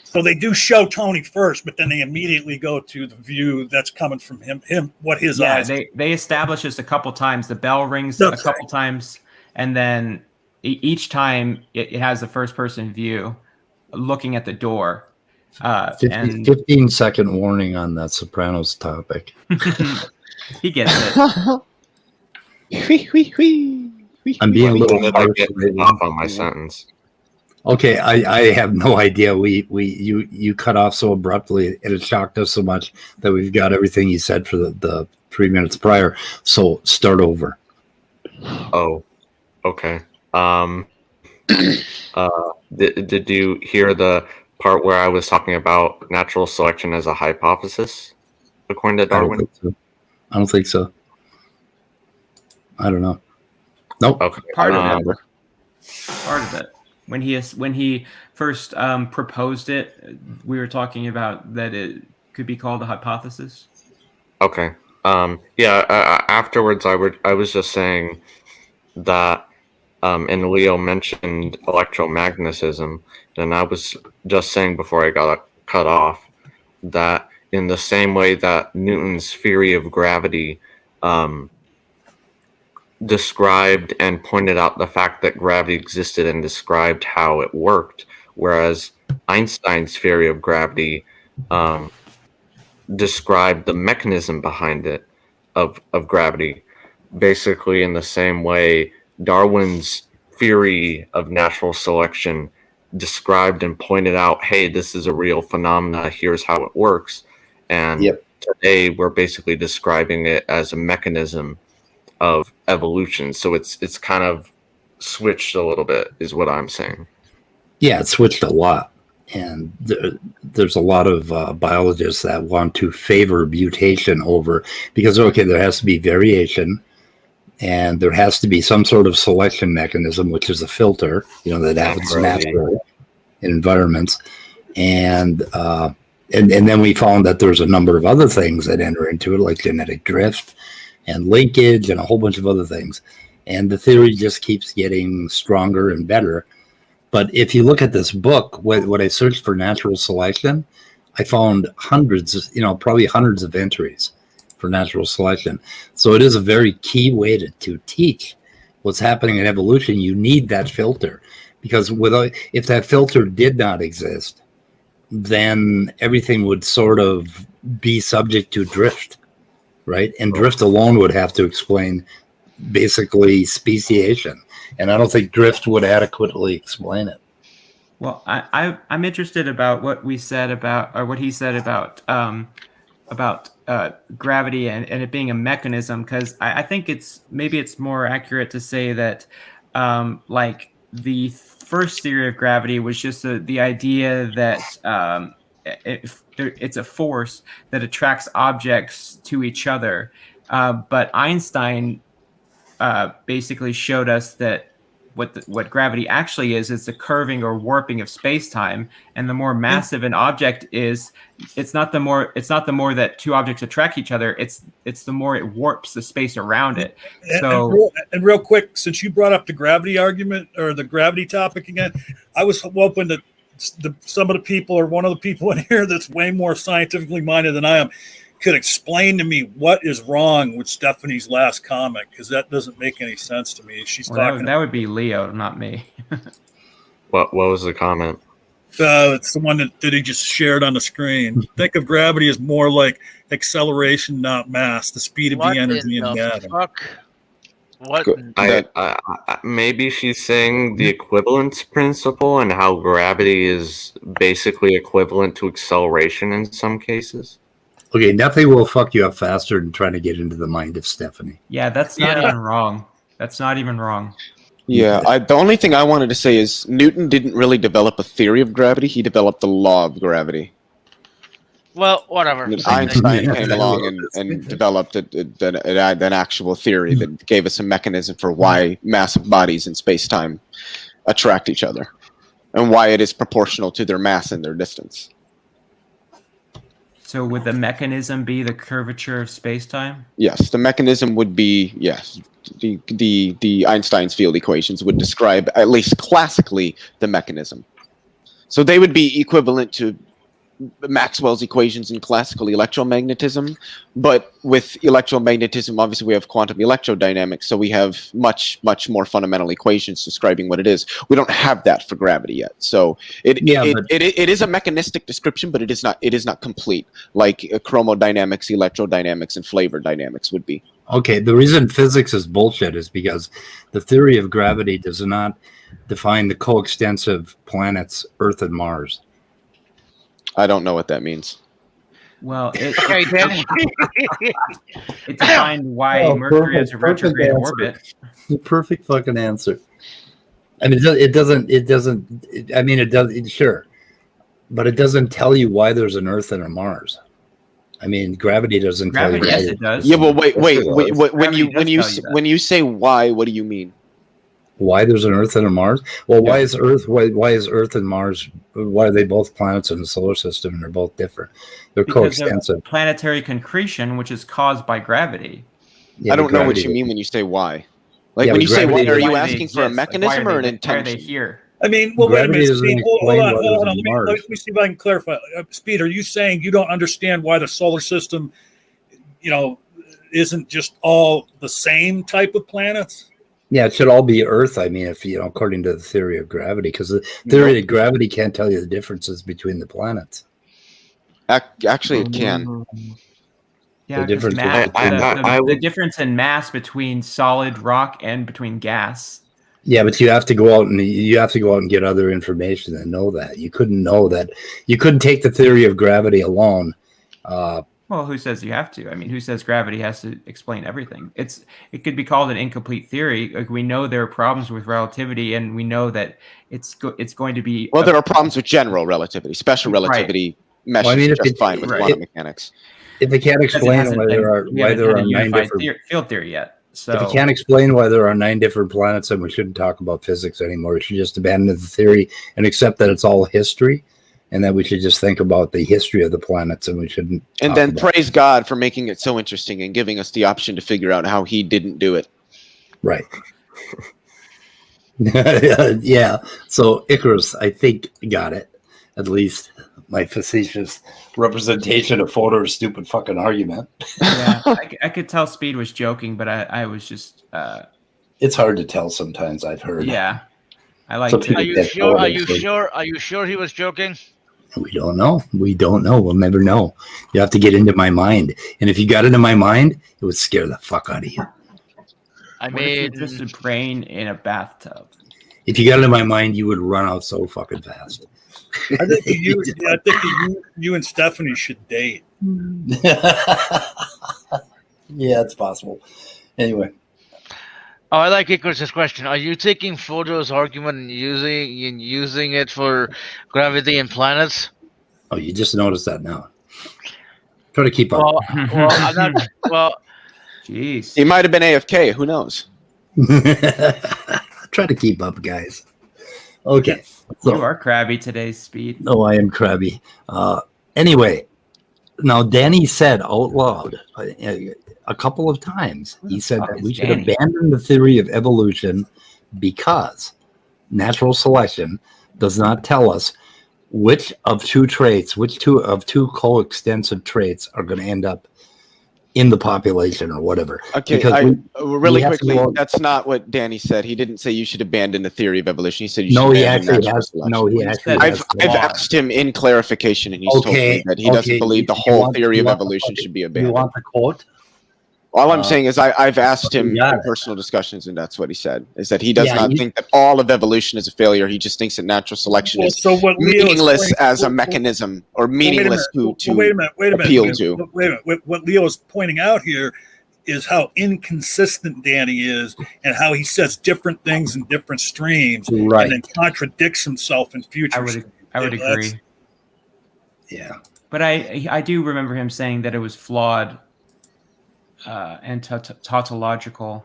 So they do show Tony first, but then they immediately go to the view that's coming from him what his eyes. They establish this a couple times. The bell rings a couple times, and then each time it has the first person view looking at the door. 15-second warning on that Sopranos topic. He gets it. I'm being a little off on my sentence. Okay, I have no idea. You cut off so abruptly, and it shocked us so much that we've got everything you said for the 3 minutes prior. So start over. Oh, okay. Did you hear the part where I was talking about natural selection as a hypothesis, according to Darwin? I don't think so. I don't know. Nope. Okay. Part of it. When he first proposed it, we were talking about that it could be called a hypothesis. Okay. Afterwards, I was just saying that, and Leo mentioned electromagnetism, and I was just saying before I got cut off that in the same way that Newton's theory of gravity described and pointed out the fact that gravity existed and described how it worked, whereas Einstein's theory of gravity described the mechanism behind it of gravity. Basically, in the same way, Darwin's theory of natural selection described and pointed out, hey, this is a real phenomena, here's how it works. And today we're basically describing it as a mechanism of evolution. So it's kind of switched a little bit, is what I'm saying. Yeah, it switched a lot. And there's a lot of biologists that want to favor mutation over, because, okay, there has to be variation, and there has to be some sort of selection mechanism, which is a filter, that happens naturally in environments. And then we found that there's a number of other things that enter into it, like genetic drift and linkage and a whole bunch of other things. And the theory just keeps getting stronger and better. But if you look at this book, when I searched for natural selection, I found hundreds, probably hundreds of entries for natural selection. So it is a very key way to teach what's happening in evolution. You need that filter, because if that filter did not exist, then everything would sort of be subject to drift, right? And drift alone would have to explain basically speciation. And I don't think drift would adequately explain it. Well, I'm interested about what we said about, or what he said about gravity and it being a mechanism, because I think maybe it's more accurate to say that like the first theory of gravity was just the idea that it's a force that attracts objects to each other. But Einstein basically showed us that what gravity actually is the curving or warping of space-time, and the more massive an object is, it's not the more that two objects attract each other, it's the more it warps the space around it. And real quick, since you brought up the gravity argument or the gravity topic again, I was hoping that some of the people, or one of the people in here that's way more scientifically minded than I am, could explain to me what is wrong with Stephanie's last comment, because that doesn't make any sense to me. She's talking. That would be Leo, not me. What was the comment? It's the one that he just shared on the screen. Think of gravity as more like acceleration, not mass, the speed of the energy in the atom. What? Maybe she's saying the equivalence principle and how gravity is basically equivalent to acceleration in some cases. Okay, nothing will fuck you up faster than trying to get into the mind of Stephanie. Yeah, that's not even wrong. That's not even wrong. Yeah, the only thing I wanted to say is Newton didn't really develop a theory of gravity. He developed the law of gravity. Well, whatever. Einstein came along and developed an actual theory that gave us a mechanism for why massive bodies in space-time attract each other, and why it is proportional to their mass and their distance. So would the mechanism be the curvature of space-time? Yes, the mechanism would be, yes. The Einstein's field equations would describe, at least classically, the mechanism. So they would be equivalent to Maxwell's equations in classical electromagnetism, but with electromagnetism, obviously we have quantum electrodynamics, so we have much more fundamental equations describing what it is. We don't have that for gravity yet, so it is a mechanistic description, but it is not complete, like chromodynamics, electrodynamics, and flavor dynamics would be. Okay, the reason physics is bullshit is because the theory of gravity does not define the coextensive planets Earth and Mars. I don't know what that means. Well, it defined why Mercury has a retrograde orbit. The perfect fucking answer. I mean, it doesn't. I mean, it does. Sure, but it doesn't tell you why there's an Earth and a Mars. I mean, gravity doesn't tell you. Yes, it does. Yeah, but wait. When you say why, what do you mean? Why there's an Earth and a Mars? Well, why is Earth? Why is Earth and Mars? Why are they both planets in the solar system and they're both different? They're coextensive. Planetary concretion, which is caused by gravity. Yeah, I don't know what you mean when you say why. Like when you say why, are you asking for a mechanism or an intention? Why are they here? I mean, well, wait a minute, Speed. Hold on. Let me see if I can clarify. Speed, are you saying you don't understand why the solar system, isn't just all the same type of planets? Yeah, it should all be Earth. I mean, according to the theory of gravity, because the theory of gravity can't tell you the differences between the planets. Actually, it can. Yeah, the difference in mass between solid rock and between gas. Yeah, but you have to go out and get other information and know that. You couldn't know that. You couldn't take the theory of gravity alone. Well, who says you have to? I mean, who says gravity has to explain everything? It could be called an incomplete theory. Like, we know there are problems with relativity, and we know that it's going to be. Well, there are problems with general relativity. Special relativity meshes just fine with quantum mechanics. If they can't explain why there are 9 different field theory yet. So if you can't explain why there are 9 different planets, then we shouldn't talk about physics anymore. We should just abandon the theory and accept that it's all history, and that we should just think about the history of the planets, and we shouldn't. And then praise God for making it so interesting and giving us the option to figure out how he didn't do it. Right. Yeah. So Icarus, I think, got it. At least my facetious representation of Fodor's stupid fucking argument. Yeah, I could tell Speed was joking, but I was just. It's hard to tell sometimes. I've heard. Yeah, I like. So To, Are you sure? Are you sure? Are you sure he was joking? We don't know. We don't know. We'll never know. You have to get into my mind, and if you got into my mind, it would scare the fuck out of you. I what if mean, you're just a brain in a bathtub. If you got into my mind, you would run out so fucking fast. I think you and Stephanie should date. Yeah, it's possible. Anyway. oh, I like Icarus's question. Are you taking Fodor's argument and using it for gravity and planets? Oh, you just noticed that now. Try to keep up. Well, I'm not. Well, jeez, He might have been AFK. Who knows? Try to keep up, guys. Okay. You are crabby today, Speed. No, I am crabby. Anyway, now Danny said out loud a couple of times, he said that we should abandon the theory of evolution because natural selection does not tell us which of two coextensive traits are going to end up in the population or whatever. Okay, Because really we have to quickly, go- that's not what Danny said. He didn't say you should abandon the theory of evolution. He said you No, should he abandon actually natural has. selection. No, he actually I've has. asked him in clarification, and he's told me that he doesn't believe the whole theory of evolution should be You abandoned. want the quote? All I'm saying is I've asked him got in it. personal discussions, and that's what he said, is that he does Yeah, not you- think that all of evolution is a failure. He just thinks that natural selection Well, is so what Leo is meaningless saying- as a well, mechanism or Well, wait a meaningless minute. to Wait a minute. appeal to. Wait a minute. What Leo is pointing out here is how inconsistent Danny is and how he says different things in different streams Right. and then contradicts himself in future I would agree. Yeah. But I do remember him saying that it was flawed and tautological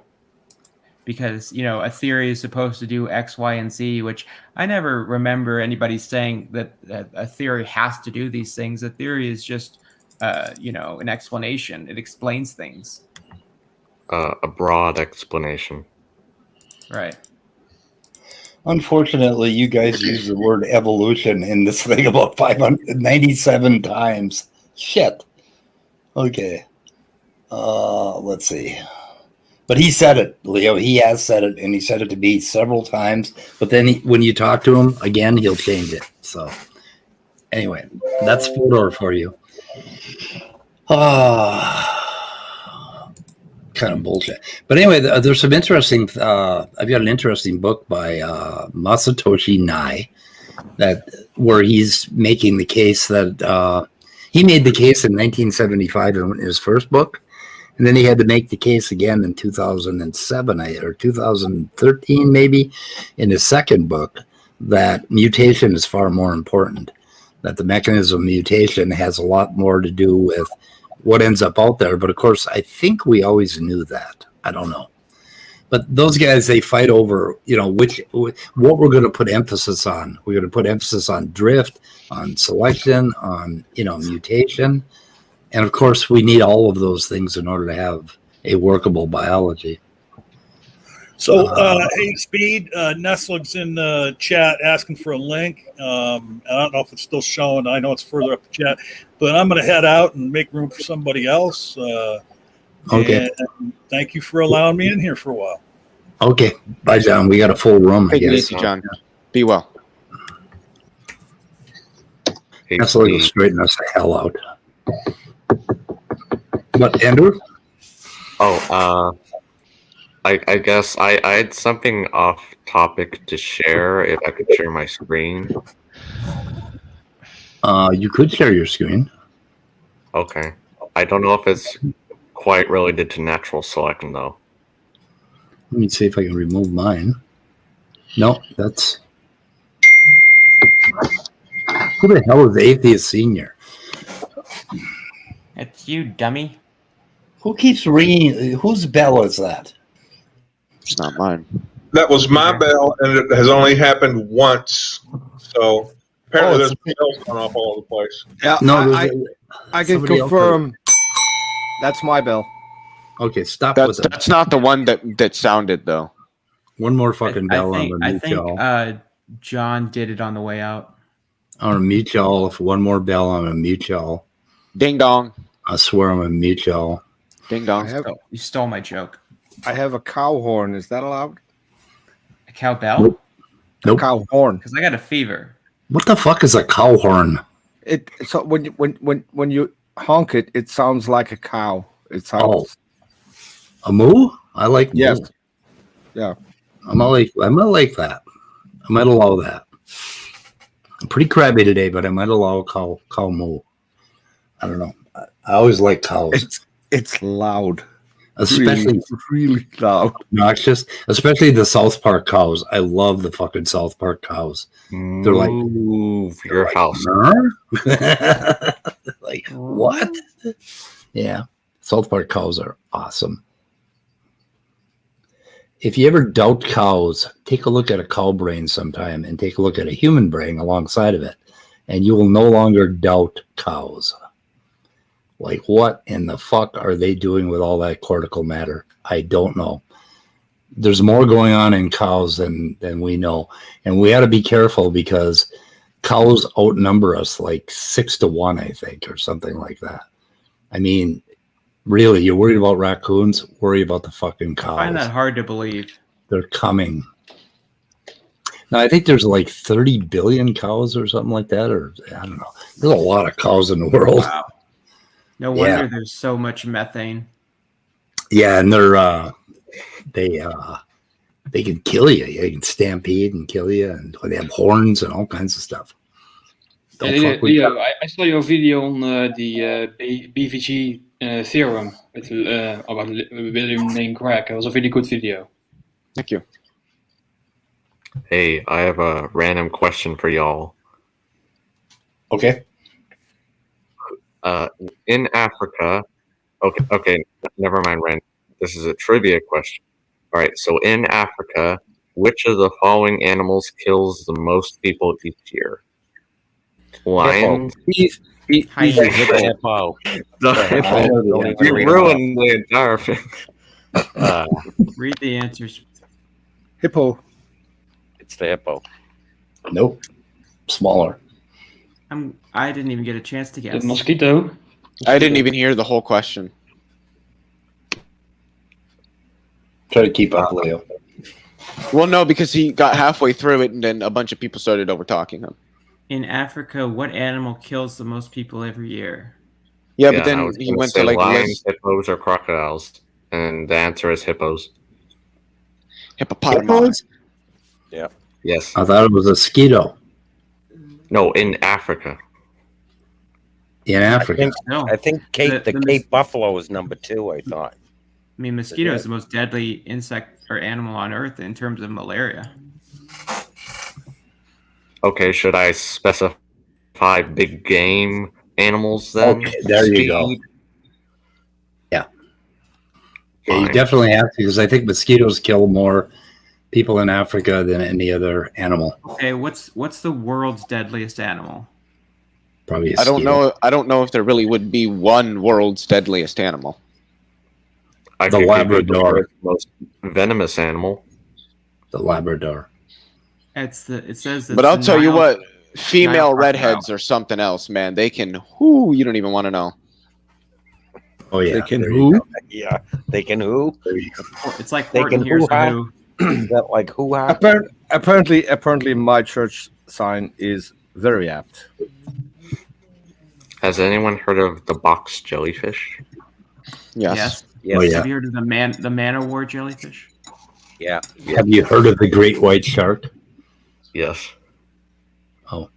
because, you know, a theory is supposed to do X, Y, and Z, which I never remember anybody saying that a theory has to do these things. A theory is just, you know, an explanation. It explains things. A broad explanation. Right. Unfortunately, you guys use the word evolution in this thing about 597 times. Shit. Okay. Let's see. But he said it, Leo. He has said it, and he said it to me several times. But then when you talk to him again, he'll change it. So anyway, that's Fodor for you. Kind of bullshit. But anyway, there's some interesting. I've got an interesting book by Masatoshi Nai where he's making the case that he made the case in 1975 in his first book, and then he had to make the case again in 2007 or 2013 maybe in his second book that mutation is far more important. That the mechanism of mutation has a lot more to do with what ends up out there. But of course, I think we always knew that. I don't know. But those guys, they fight over, you know, what we're going to put emphasis on. We're going to put emphasis on drift, on selection, on, you know, mutation. And of course, we need all of those things in order to have a workable biology. So, hey, Speed, Nestling's in the chat asking for a link. I don't know if it's still showing. I know it's further up the chat, but I'm going to head out and make room for somebody else. Okay. And thank you for allowing me in here for a while. Okay. Bye, John. We got a full room, I Take it guess. easy, John. Be well. That's going to straighten us the hell out. What, Andrew? Oh, I guess I had something off topic to share. If I could share my screen. You could share your screen. Okay. I don't know if it's quite related to natural selection, though. Let me see if I can remove mine. No, that's... Who the hell is Atheist Sr? It's you, dummy. Who keeps ringing? Whose bell is that? It's not mine. That was my bell, and it has only happened once. So apparently, there's bells going off all over the place. Yeah, No, I can somebody else confirm. That's my bell. Okay, stop with it. That's not the one that sounded though. One more fucking bell. I'm gonna I mute think y'all. John did it on the way out. I'm gonna mute y'all. If one more bell, I'm gonna mute y'all. Ding dong. I swear I'm gonna mute y'all. Ding dong. You stole my joke. I have a cow horn. Is that allowed? A cowbell? Nope. A cow horn. Because I got a fever. What the fuck is a cow horn? So when you honk it, it sounds like a cow. It sounds. A moo? I like moo. Yes. Yeah. I'm not like that. I might allow that. I'm pretty crabby today, but I might allow a cow moo. I don't know. I always like cows. It's loud. Especially really loud. Obnoxious. Especially the South Park cows. I love the fucking South Park cows. They're like Move your house. Like what? Yeah. South Park cows are awesome. If you ever doubt cows, take a look at a cow brain sometime and take a look at a human brain alongside of it, and you will no longer doubt cows. Like, what in the fuck are they doing with all that cortical matter? I don't know. There's more going on in cows than we know, and we ought to be careful because cows outnumber us like 6-1, I think, or something like that. I mean, really, you're worried about raccoons? Worry about the fucking cows. I find that hard to believe. They're coming. Now, I think there's like 30 billion cows or something like that, or I don't know. There's a lot of cows in the world. Wow. No wonder there's so much methane. Yeah, and they can kill you. They can stampede and kill you, and they have horns and all kinds of stuff. Leo, I saw your video on the BVG theorem with, about William Lane Craig. It was a really good video. Thank you. Hey, I have a random question for y'all. Okay. In Africa, okay, never mind, Rand. This is a trivia question. All right, so in Africa, which of the following animals kills the most people each year? Lions. Hippo. You ruined the entire thing. Read the answers. Hippo. It's the hippo. Nope. Smaller. I didn't even get a chance to guess. The mosquito. I didn't even hear the whole question. Try to keep up, Leo. Well, no, because he got halfway through it, and then a bunch of people started over talking him. In Africa, what animal kills the most people every year? Yeah, but then he went to like lions, hippos, or crocodiles, and the answer is hippos. Hippopotamus. Yeah. Yes. I thought it was a mosquito. No, in Africa. In Africa. I think the Cape buffalo is number 2, I thought. I mean, mosquito is the most deadly insect or animal on Earth in terms of malaria. Okay, should I specify big game animals then? Okay, there you go. Yeah. Yeah, you definitely have to, because I think mosquitoes kill more people in Africa than any other animal. Okay, what's the world's deadliest animal? Probably I don't know. I don't know if there really would be one world's deadliest animal. I The could give you Labrador. the most venomous animal. The Labrador. It says that. But I'll tell you what, female redheads are something else, man. They can whoo, you don't even want to know. Oh yeah. They can There who? you go. Yeah, they can who? There you go. It's like They Horton can here's hoo-ha. who. Is that like hoo-ha? Apparently, my church sign is very apt. Has anyone heard of the box jellyfish? Yes. Yes. Oh, yeah. Have you heard of the man o' war jellyfish? Yeah. Have you heard of the great white shark? Yes. Oh.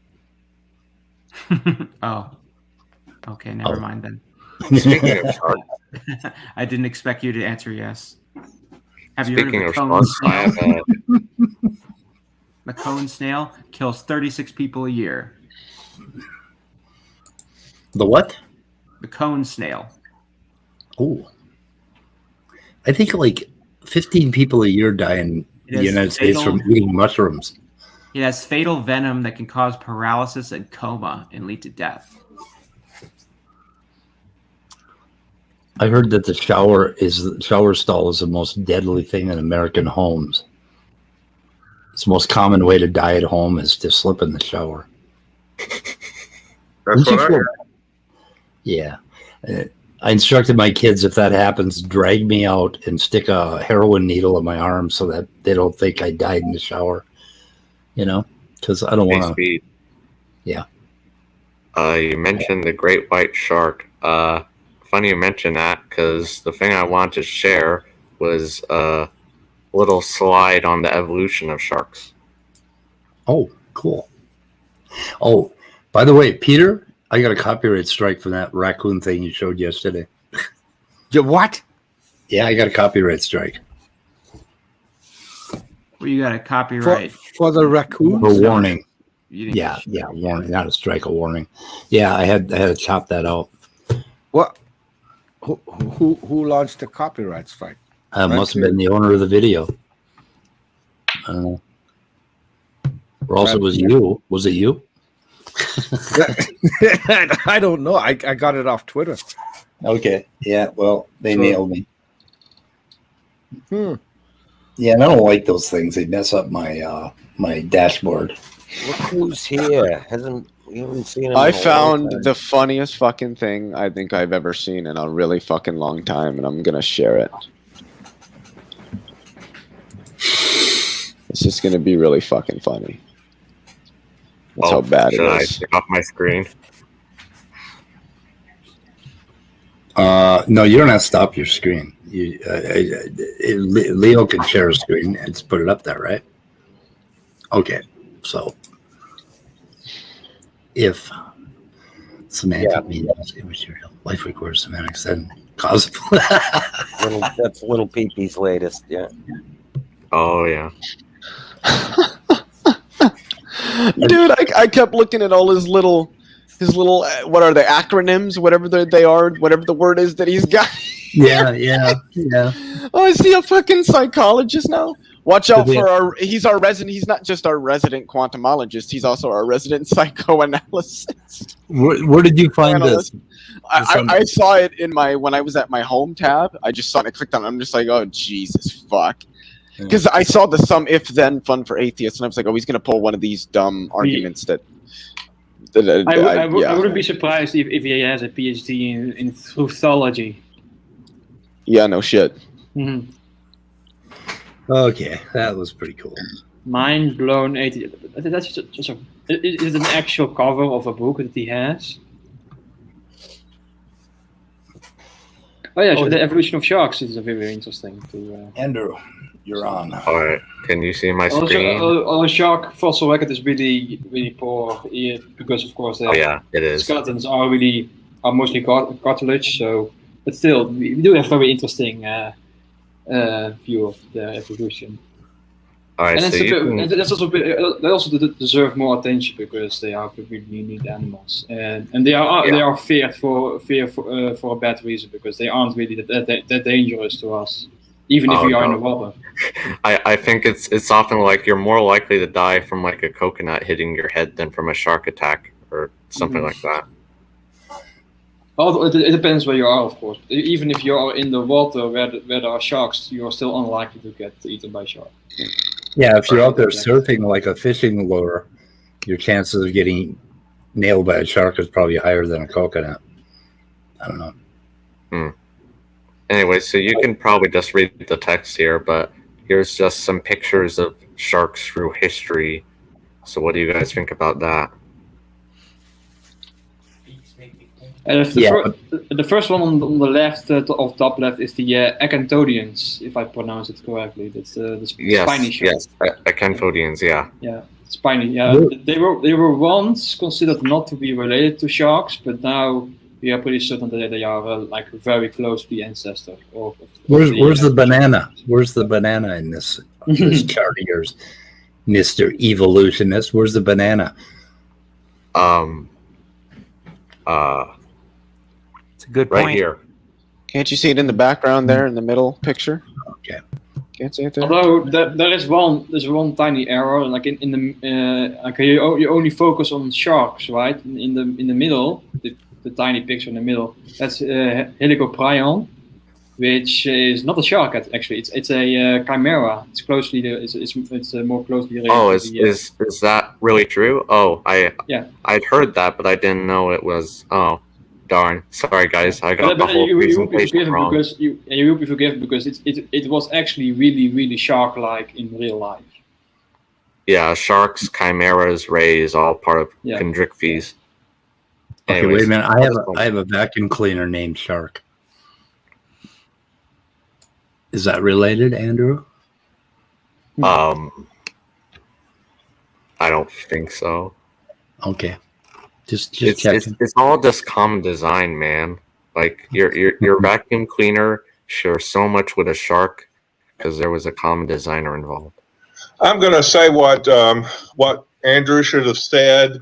Oh. Okay, never mind then. Speaking of sharks, I didn't expect you to answer yes. Have you speaking heard of of the cone sharks, I snail? have The cone snail kills 36 people a year. The what? The cone snail. Oh. I think like 15 people a year die in It the has United States fatal- from eating mushrooms. It has fatal venom that can cause paralysis and coma and lead to death. I heard that the shower stall is the most deadly thing in American homes. It's the most common way to die at home is to slip in the shower. That's what I heard. Yeah. I instructed my kids, if that happens, drag me out and stick a heroin needle in my arm so that they don't think I died in the shower. You know, because I don't want to. Yeah. You mentioned the great white shark. Funny you mentioned that because the thing I want to share was a little slide on the evolution of sharks. Oh, cool. Oh, by the way, Peter, I got a copyright strike from that raccoon thing you showed yesterday. What? Yeah, I got a copyright strike. Well, you got a copyright for the raccoon. A warning. Yeah, warning, not a strike, a warning. Yeah, I had to chop that out. What? Who launched the copyright strike? Must have been the owner of the video. I don't know. Or else it was you. Was it you? I don't know. I got it off Twitter. Okay. Yeah. Well, they nailed me. Yeah, and I don't like those things. They mess up my my dashboard. Look who's here. We haven't seen him. I in a long found time. the funniest fucking thing I think I've ever seen in a really fucking long time, and I'm gonna share it. It's just gonna be really fucking funny. That's how bad it should I is. take off my screen? No, you don't have to stop your screen. Leo can share a screen and just put it up there, right? Okay, so if semantic means immaterial, life requires semantics, then cause. That's Little Peepy's latest, yeah. Oh yeah. Dude, I kept looking at all his little what are they, acronyms, whatever they are, whatever the word is that he's got. Yeah. Oh, is he a fucking psychologist now? Watch out for he's our resident. He's not just our resident quantumologist. He's also our resident psychoanalyst. Where did you find this? I saw it in when I was at my home tab. I just saw it. I clicked on it. I'm just like, oh Jesus fuck. Because I saw the some if then fun for atheists, and I was like, oh, he's gonna pull one of these dumb arguments that. I wouldn't be surprised if he has a PhD in truthology. Yeah, no shit. Mm-hmm. Okay, that was pretty cool. Mind blown. That's just it is an actual cover of a book that he has. Oh yeah, so the evolution of sharks is very interesting. Andrew, you're on. All right, can you see my Also, screen? shark fossil record is really poor because of course it is. skeletons are mostly cartilage. So, but still, we do have very interesting view of the evolution. All right, And so they also deserve more attention because they are really unique animals, and they are feared for a bad reason because they aren't really that dangerous to us, even if we are in the water. I think it's often like you're more likely to die from like a coconut hitting your head than from a shark attack or something like that. Although it depends where you are, of course. Even if you are in the water where there are sharks, you are still unlikely to get eaten by sharks. Yeah, if you're out there surfing like a fishing lure, your chances of getting nailed by a shark is probably higher than a coconut. I don't know. Anyway, so you can probably just read the text here, but here's just some pictures of sharks through history. So what do you guys think about that? The first one on the left, of top left, is the Acanthodians, if I pronounce it correctly. That's the spiny shark. Yes, Acanthodians, yeah. Yeah, spiny. Yeah, they were once considered not to be related to sharks, but now we are pretty certain that they are like very closely ancestor. Where's the banana? Where's the banana in this chart of yours, Mr. Evolutionist? Where's the banana? It's a good right point. Here. Can't you see it in the background there in the middle picture? Okay. Although there's one tiny error, like in the okay, you only focus on sharks, right? In the middle, the tiny picture in the middle, that's Helicoprion, which is not a shark actually. It's a chimera. It's more closely related. Oh, to is that really true? Oh, I'd heard that, but I didn't know it was. Oh, darn! Sorry, guys, I got the whole presentation wrong. You will be forgiven because it was actually really shark-like in real life. Yeah, sharks, chimeras, rays, all part of chondrichthyes. Okay, Anyways, wait a minute. I have a vacuum cleaner named Shark. Is that related, Andrew? I don't think so. Okay, just it's checking. It's all just common design, man. Like your vacuum cleaner shares so much with a shark because there was a common designer involved. I'm going to say what Andrew should have said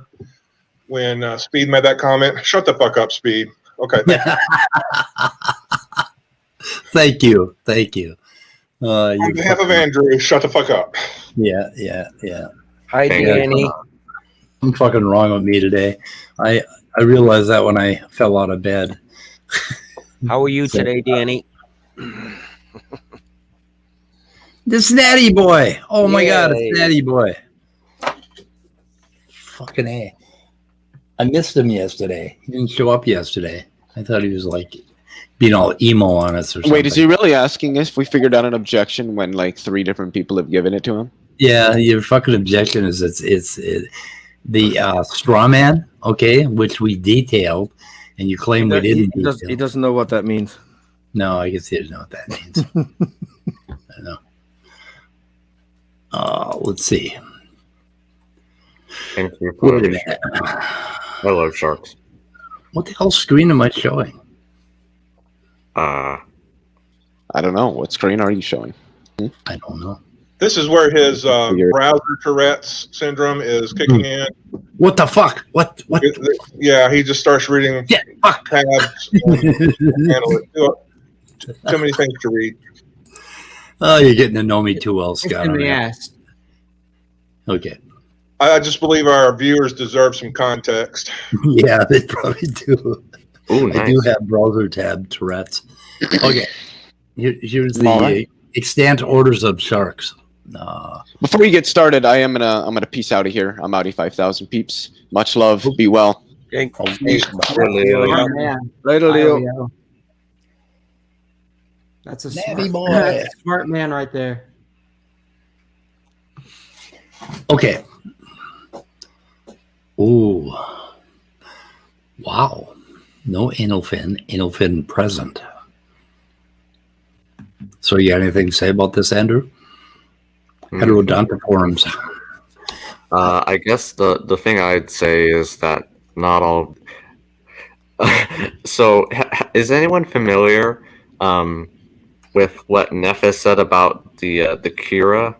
when Speed made that comment. Shut the fuck up, Speed. Okay. Thank you. Thank you. On behalf of Andrew, shut the fuck up. Yeah. Hi, Danny. I'm fucking wrong with me today. I realized that when I fell out of bed. How are you today, Danny? This Natty Boy. Oh my God, it's Natty Boy. Fucking A. I missed him yesterday. He didn't show up yesterday. I thought he was like being all emo on us or something. Wait, is he really asking us if we figured out an objection when like 3 different people have given it to him? Yeah, your fucking objection is it's the straw man, okay, which we detailed, and you claim we didn't. He doesn't know what that means. No, I guess he doesn't know what that means. I know. Let's see. Thank you. Wait a minute. I love sharks. What the hell screen am I showing? I don't know. What screen are you showing? I don't know. This is where his browser Tourette's syndrome is kicking in. What the fuck? What? Yeah, he just starts reading tabs. Too many things to read. Oh, you're getting to know me too well, Scott. In the ass. Okay. I just believe our viewers deserve some context. Yeah, they probably do. Ooh, nice. I do have browser tab Tourette's. Okay. Here's the extant orders of sharks. Before we get started, I'm gonna peace out of here. I'm outie 5,000 peeps. Much love. Be well. Later, Leo. That's a smart man right there. Okay. Ooh. Wow. No anal fin present. So you got anything to say about this, Andrew? Heterodonta forums. I guess the thing I'd say is that not all. So, is anyone familiar with what Nephis said about the Kira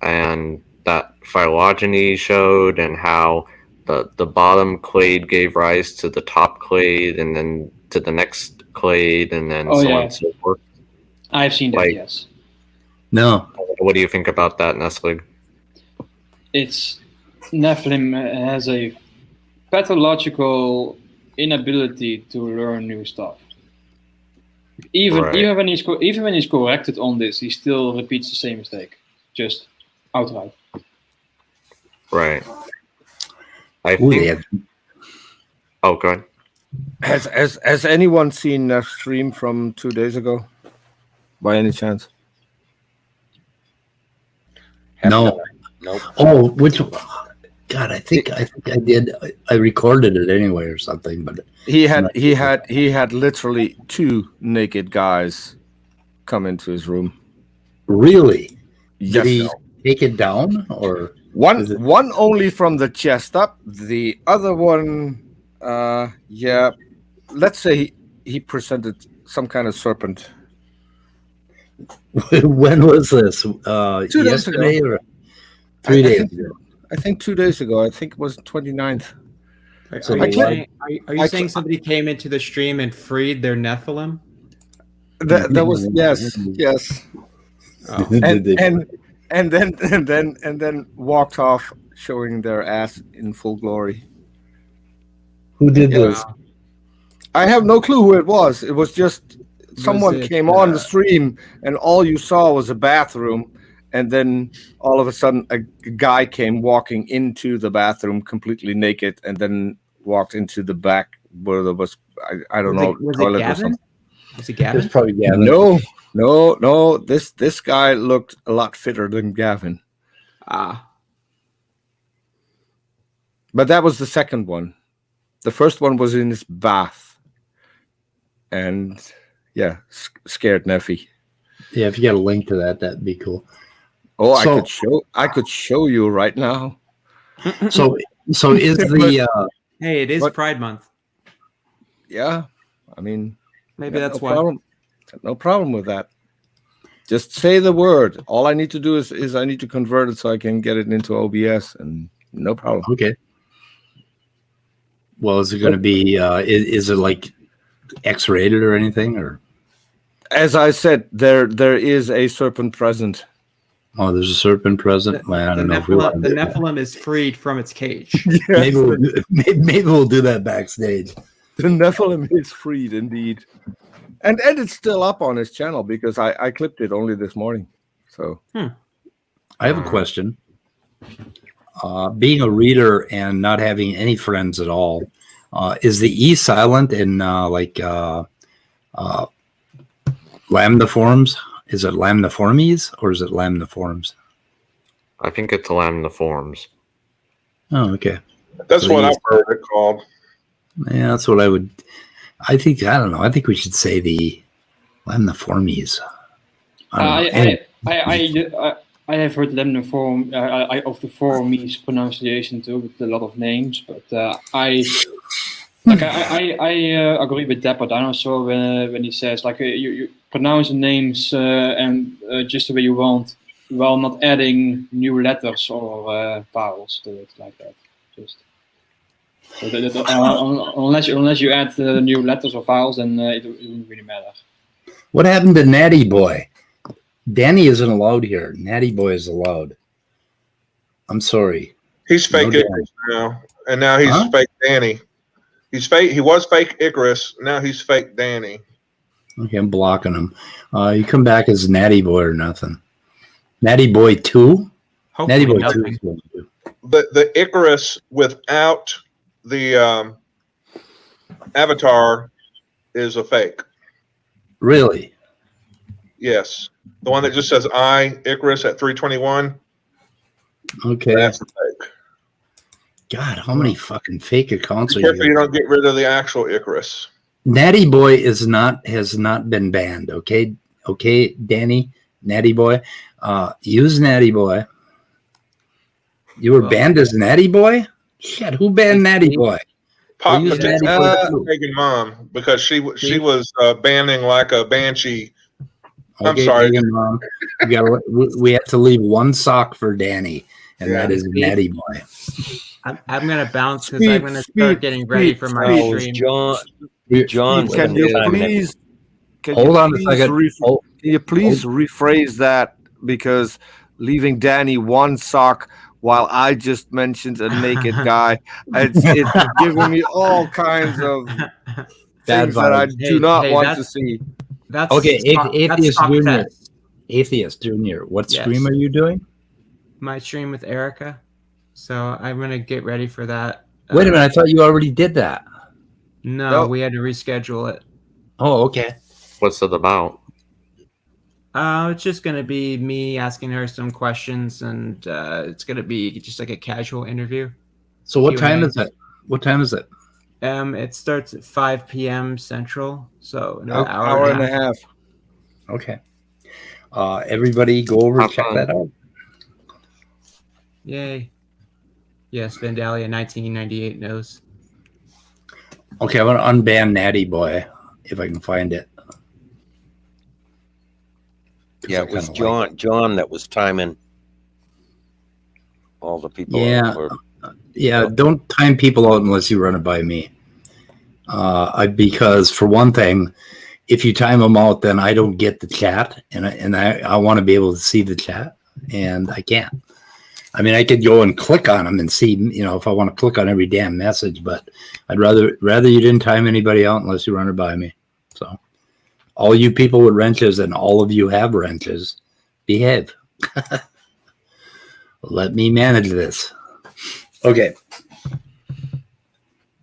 and that phylogeny showed, and how the bottom clade gave rise to the top clade, and then to the next clade, and then on and so forth? I've seen that, yes. No. What do you think about that, Neslig? It's Nephilim has a pathological inability to learn new stuff. Even when he's corrected on this, he still repeats the same mistake, just outright. Right. I think. Oh, go ahead. Has anyone seen that stream from 2 days ago, by any chance? No. Nope. Oh, which? God, I think I did. I recorded it anyway or something, but he had literally 2 naked guys come into his room. Really? Yes. Did he take it down, or one only from the chest up? The other one, let's say he presented some kind of serpent. When was this? 2 days Yesterday ago. or 3 days ago? I think 2 days ago. I think it was 29th. Are you saying somebody came into the stream and freed their Nephilim? That was yes. Oh. and then walked off, showing their ass in full glory. Who did this? I have no clue who it was. It was just someone came on the stream, and all you saw was a bathroom, and then all of a sudden a guy came walking into the bathroom completely naked, and then walked into the back where there was I don't know, toilet or something. Was it Gavin? It's probably Gavin. No. This guy looked a lot fitter than Gavin. But that was the second one. The first one was in his bath, and scared Neffy. Yeah, if you got a link to that, that'd be cool. Oh, I could show you right now. So is the hey, it is Pride Month. Yeah, I mean, maybe that's no why. Problem. No problem with that. Just say the word. All I need to do is I need to convert it so I can get it into OBS, and no problem. Okay. Well, is it going to be? Is it like X-rated or anything? Or as I said, there is a serpent present. Oh, there's a serpent present. Well, I don't know. The Nephilim is freed from its cage. Yes. Maybe we'll do that backstage. The Nephilim is freed indeed, and it's still up on his channel because I clipped it only this morning. So I have a question. Being a reader and not having any friends at all, is the E silent in Lambda forms? Is it Lambda-formies or is it Lambda-forms? I think it's Lambda-forms. Oh, okay. That's what I've heard it called. Yeah, that's what I would. I don't know. I think we should say the Lambda-formies. I have heard Lambda-form of the formies pronunciation too, with a lot of names, but I agree with Dapper Dinosaur when he says you pronounce the names and just the way you want, while not adding new letters or vowels to it like that. Just so unless you add new letters or vowels, then it wouldn't really matter. What happened to Natty Boy? Danny isn't allowed here. Natty Boy is allowed. I'm sorry. He's fake Icarus now, and now he's fake Danny. He's fake. He was fake Icarus. Now he's fake Danny. Okay, I'm blocking him. You come back as Natty Boy or nothing. Natty Boy 2? Natty Boy 2 is what you do. The Icarus without the avatar is a fake. Really? Yes. The one that just says Icarus at 321. Okay. That's a fake. God, how many fucking fake accounts are Be careful you? you don't get rid of the actual Icarus. Natty Boy has not been banned. Okay, Danny, Natty Boy, use Natty Boy. You were banned as Natty Boy? Shit, who banned Natty Boy? Pop pagan mom, because she was banning like a banshee. I'm sorry, Mom. We have to leave one sock for Danny, and that is Natty Boy. I'm gonna bounce because I'm gonna start getting ready for my stream. John, can you please hold on a second? Can you please rephrase that, because leaving Danny one sock while I just mentioned a naked guy, it's giving me all kinds of things that I do not want to see. That's okay. Atheist Jr. Test. Atheist Jr. What Yes. stream are you doing? My stream with Erica. So I'm gonna get ready for that. Wait a minute, I thought you already did that. No, we had to reschedule it. Oh, okay. What's it about? It's just gonna be me asking her some questions, and it's gonna be just like a casual interview. So what Q&A. time is it? What time is it? It starts at 5 p.m. Central, so an hour and a half. Okay. Everybody go over and check that out. Yay. Yes, Vandalia 1998 knows. Okay, I'm gonna unban Natty Boy if I can find it. Yeah, it was John that was timing all the people. Yeah, don't time people out unless you run it by me. Because for one thing, if you time them out, then I don't get the chat, and I want to be able to see the chat, and I can't. I mean, I could go and click on them and see, you know, if I want to click on every damn message, but I'd rather you didn't time anybody out unless you run it by me. So all you people with wrenches, and all of you have wrenches, behave. Let me manage this. Okay.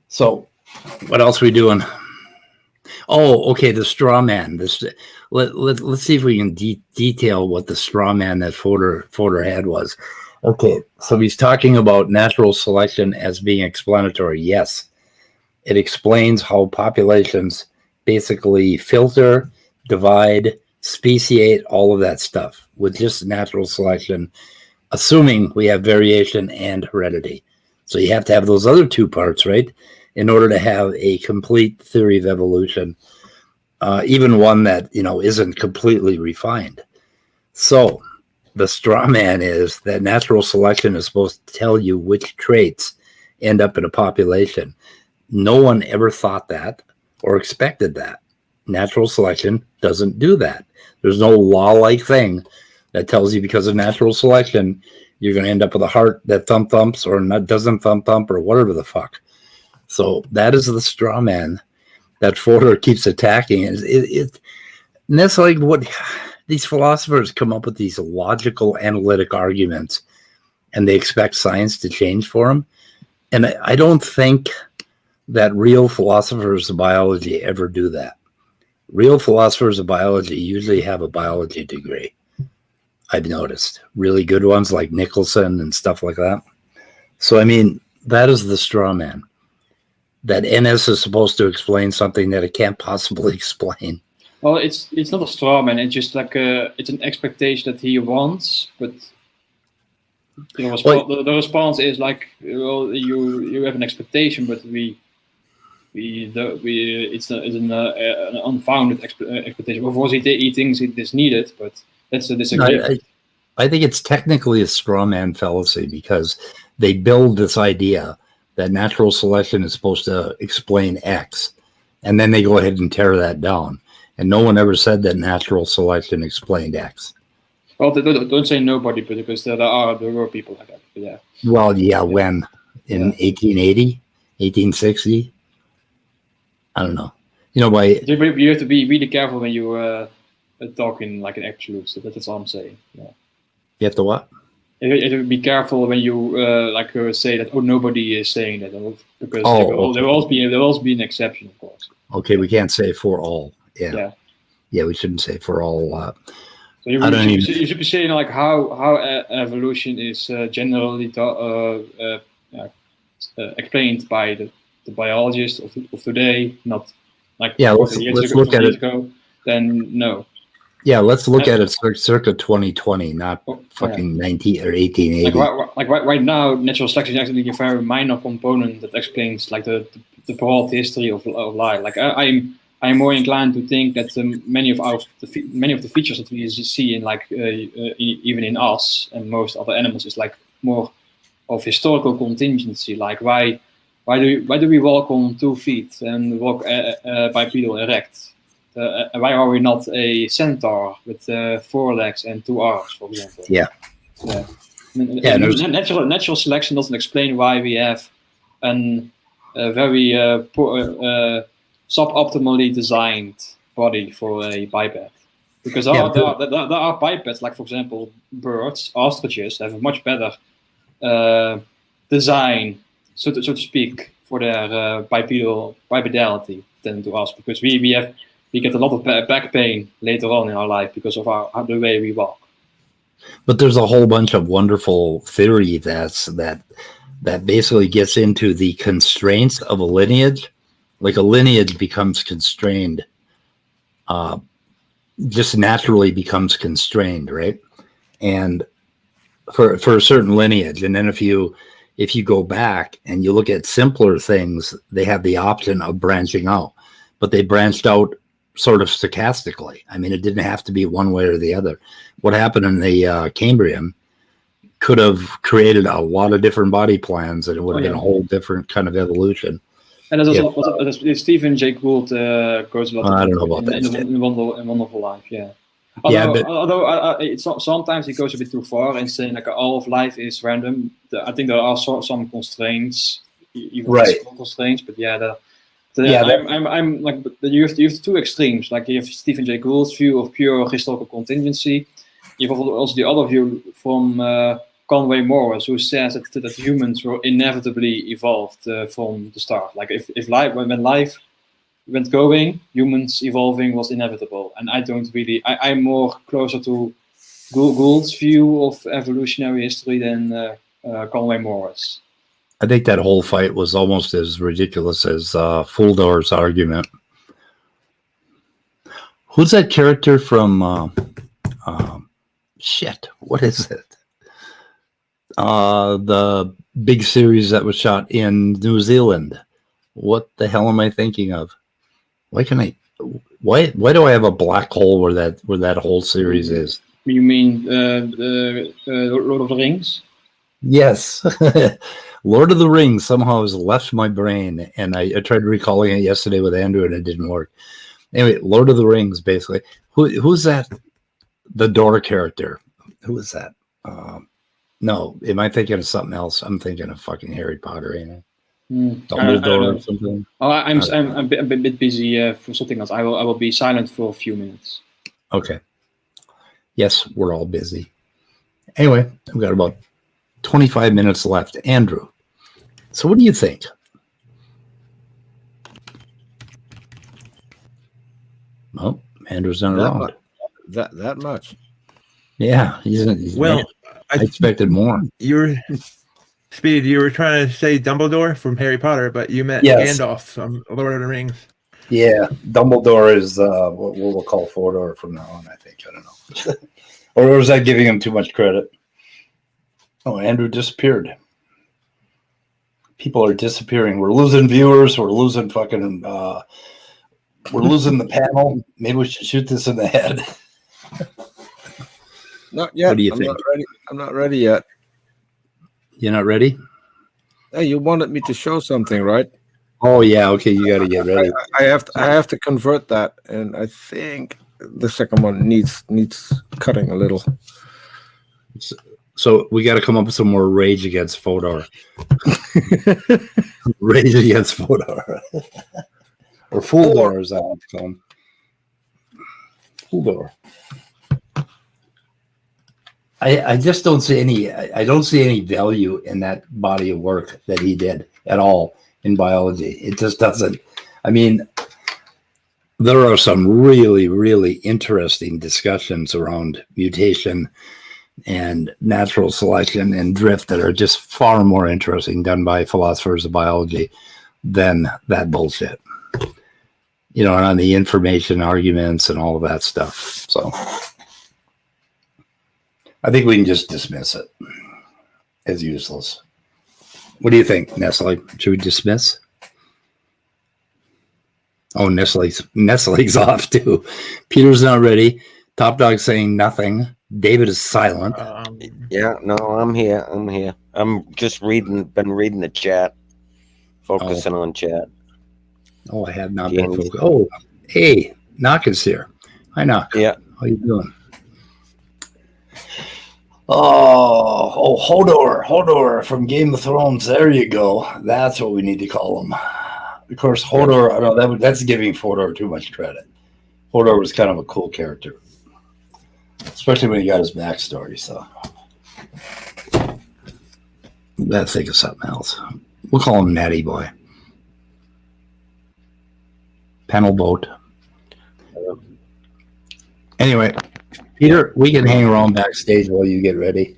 So what else are we doing? Oh, okay, the straw man. Let's see if we can detail what the straw man that Fodor had was. Okay, so he's talking about natural selection as being explanatory. Yes, it explains how populations basically filter, divide, speciate, all of that stuff with just natural selection, assuming we have variation and heredity. So you have to have those other two parts, right, in order to have a complete theory of evolution, even one that, you know, isn't completely refined. So the straw man is that natural selection is supposed to tell you which traits end up in a population. No one ever thought that or expected that. Natural selection doesn't do that. There's no law-like thing that tells you because of natural selection you're going to end up with a heart that thumps or not doesn't thump or whatever the fuck. So that is the straw man that Fodor keeps attacking. And that's like what these philosophers come up with, these logical, analytic arguments, and they expect science to change for them. And I don't think that real philosophers of biology ever do that. Real philosophers of biology usually have a biology degree. I've noticed really good ones like Nicholson and stuff like that. So, I mean, that is the straw man. That NS is supposed to explain something that it can't possibly explain. Well, it's not a straw man. It's just like it's an expectation that he wants, but the response is like, well, you have an expectation, but it's an unfounded expectation. Of course, he thinks it is needed, but that's a disagreement. I think it's technically a straw man fallacy because they build this idea that natural selection is supposed to explain X, and then they go ahead and tear that down. And no one ever said that natural selection explained X. Well, don't say nobody, but because there were people like that. But yeah. Well, yeah, when? In 1880? 1860? I don't know. You know, you have to be really careful when you talk in like an absolute. So that's all I'm saying. Yeah. You have to what? You have to be careful when you say that. Oh, nobody is saying that, because there will always be an exception, of course. Okay, we can't say for all. Yeah, we shouldn't say for all. So you should be saying like how evolution is generally explained by the biologists of today, not like let's look at it. Then no. Yeah, let's look at it circa 2020, not fucking 19 or 1880. Like right now, natural selection is actually a very minor component that explains like the broad history of life. Like I'm more inclined to think that many of the features that we see in like even in us and most other animals is like more of historical contingency. Like why do we walk on 2 feet and walk bipedal erect? Why are we not a centaur with 4 legs and 2 arms, for example? Yeah. Natural selection doesn't explain why we have a very poor, suboptimally designed body for a biped. Because there are bipeds, like for example, birds, ostriches, have a much better design, so to speak, for their bipedality than to us. Because we get a lot of back pain later on in our life because of the way we walk. But there's a whole bunch of wonderful theory that basically gets into the constraints of a lineage. Like a lineage becomes constrained, just naturally becomes constrained, right? And for a certain lineage, and then if you go back and you look at simpler things, they have the option of branching out, but they branched out sort of stochastically. I mean, it didn't have to be one way or the other. What happened in the Cambrian could have created a lot of different body plans, and it would have been a whole different kind of evolution. And there's Stephen Jay Gould goes a lot. I don't know about that. In Wonderful Life, yeah. Although it's sometimes he goes a bit too far and saying like all of life is random. I think there are some constraints, even physical constraints. But I'm like you have two extremes. Like you have Stephen Jay Gould's view of pure historical contingency. You have also the other view from Conway Morris, who says that humans were inevitably evolved from the start. Like if life when life went going, humans evolving was inevitable. And I don't really, I'm more closer to Gould's view of evolutionary history than Conway Morris. I think that whole fight was almost as ridiculous as Fuldor's argument. Who's that character from, shit, what is it? The big series that was shot in New Zealand. What the hell am I thinking of? Why do I have a black hole where that whole series is? You mean Lord of the Rings? Yes. Lord of the Rings somehow has left my brain, and I tried recalling it yesterday with Andrew, and it didn't work. Anyway, Lord of the Rings, basically. Who's that? The door character. Who is that? No, am I thinking of something else? I'm thinking of fucking Harry Potter, ain't I? Dumbledore or something. Oh, I'm a bit busy for something else. I will be silent for a few minutes. Okay. Yes, we're all busy. Anyway, I've got about 25 minutes left. Andrew, so what do you think? Well, Andrew's not around. That much. Yeah, he's well. I expected more. Speed, you were trying to say Dumbledore from Harry Potter, but you meant Gandalf from Lord of the Rings. Yeah, Dumbledore is what we'll call Fodor from now on, I think. I don't know. Or was I giving him too much credit? Oh, Andrew disappeared. People are disappearing. We're losing viewers. We're losing fucking... we're losing the panel. Maybe we should shoot this in the head. Not yet. What do you think? I'm not ready yet. You're not ready? Hey, you wanted me to show something, right? Oh yeah, okay. You got to get ready. I have to convert that, and I think the second one needs cutting a little. So we got to come up with some more rage against Fodor. Rage against Fodor, or Fuldor, as I want to call him. Fuldor. I just don't see any. I don't see any value in that body of work that he did at all in biology. It just doesn't. I mean, there are some really, really interesting discussions around mutation and natural selection and drift that are just far more interesting done by philosophers of biology than that bullshit. You know, and on the information arguments and all of that stuff. So I think we can just dismiss it as useless. What do you think, Nestle? Should we dismiss? Oh, Nestle's off too. Peter's not ready. Top Dog saying nothing. David is silent. Yeah, no, I'm here. I'm just been reading the chat, focusing on chat. Oh, I have not been focused. Oh, hey, Knock is here. Hi, Knock. Yeah. How you doing? Oh, Hodor from Game of Thrones. There you go. That's what we need to call him. Of course, Hodor. I know that's giving Hodor too much credit. Hodor was kind of a cool character, especially when he got his backstory. So, let's think of something else. We'll call him Natty Boy. Panel vote. Anyway, Peter, we can hang around backstage while you get ready.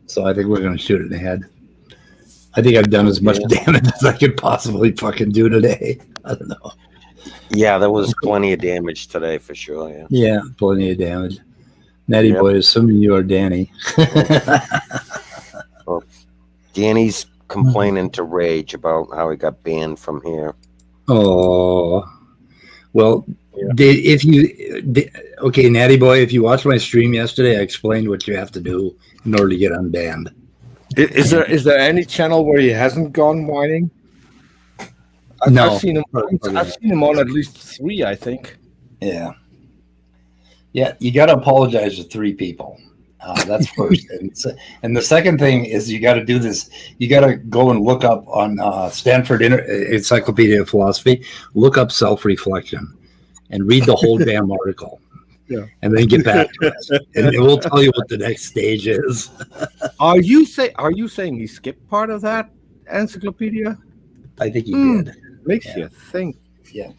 So I think we're going to shoot it in the head. I think I've done as much damage as I could possibly fucking do today. I don't know. Yeah, there was plenty of damage today for sure. Yeah, plenty of damage. Natty Boy, assuming you are Danny. Well, Danny's complaining to Rage about how he got banned from here. Oh, well, okay, Natty Boy, if you watched my stream yesterday, I explained what you have to do in order to get unbanned. Is there any channel where he hasn't gone whining? No. I've seen him on at least 3, I think. Yeah. Yeah, you got to apologize to 3 people. That's first. And the second thing is you got to do this. You got to go and look up on Stanford Encyclopedia of Philosophy, look up self-reflection and read the whole damn article. Yeah. And then get back to us. And it will tell you what the next stage is. Are you saying he skipped part of that encyclopedia? I think he did. Makes you think. Yeah.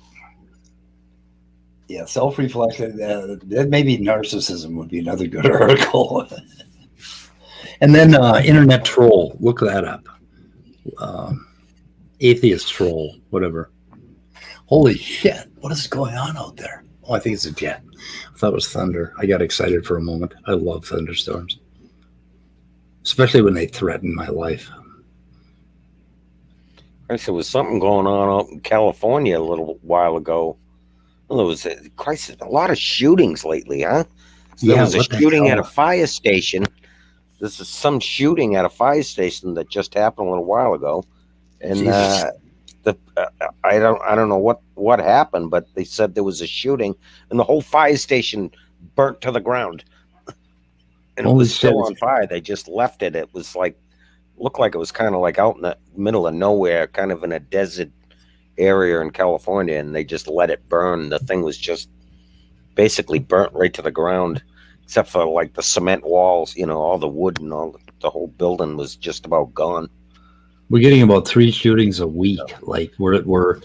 Yeah, self-reflection. That maybe narcissism would be another good article. And then internet troll. Look that up. Atheist troll, whatever. Holy shit! What is going on out there? Oh, I think it's a jet. I thought it was thunder. I got excited for a moment. I love thunderstorms, especially when they threaten my life. There was something going on out in California a little while ago. Well, there was a lot of shootings lately, huh? So there was a shooting at a fire station. This is some shooting at a fire station that just happened a little while ago, and I don't know what happened, but they said there was a shooting, and the whole fire station burnt to the ground, and it was still on fire. They just left it. It was looked like it was kind of like out in the middle of nowhere, kind of in a desert area in California, and they just let it burn. The thing was just basically burnt right to the ground, except for like the cement walls, all the wood and all the whole building was just about gone. We're getting about 3 shootings a week. Like we're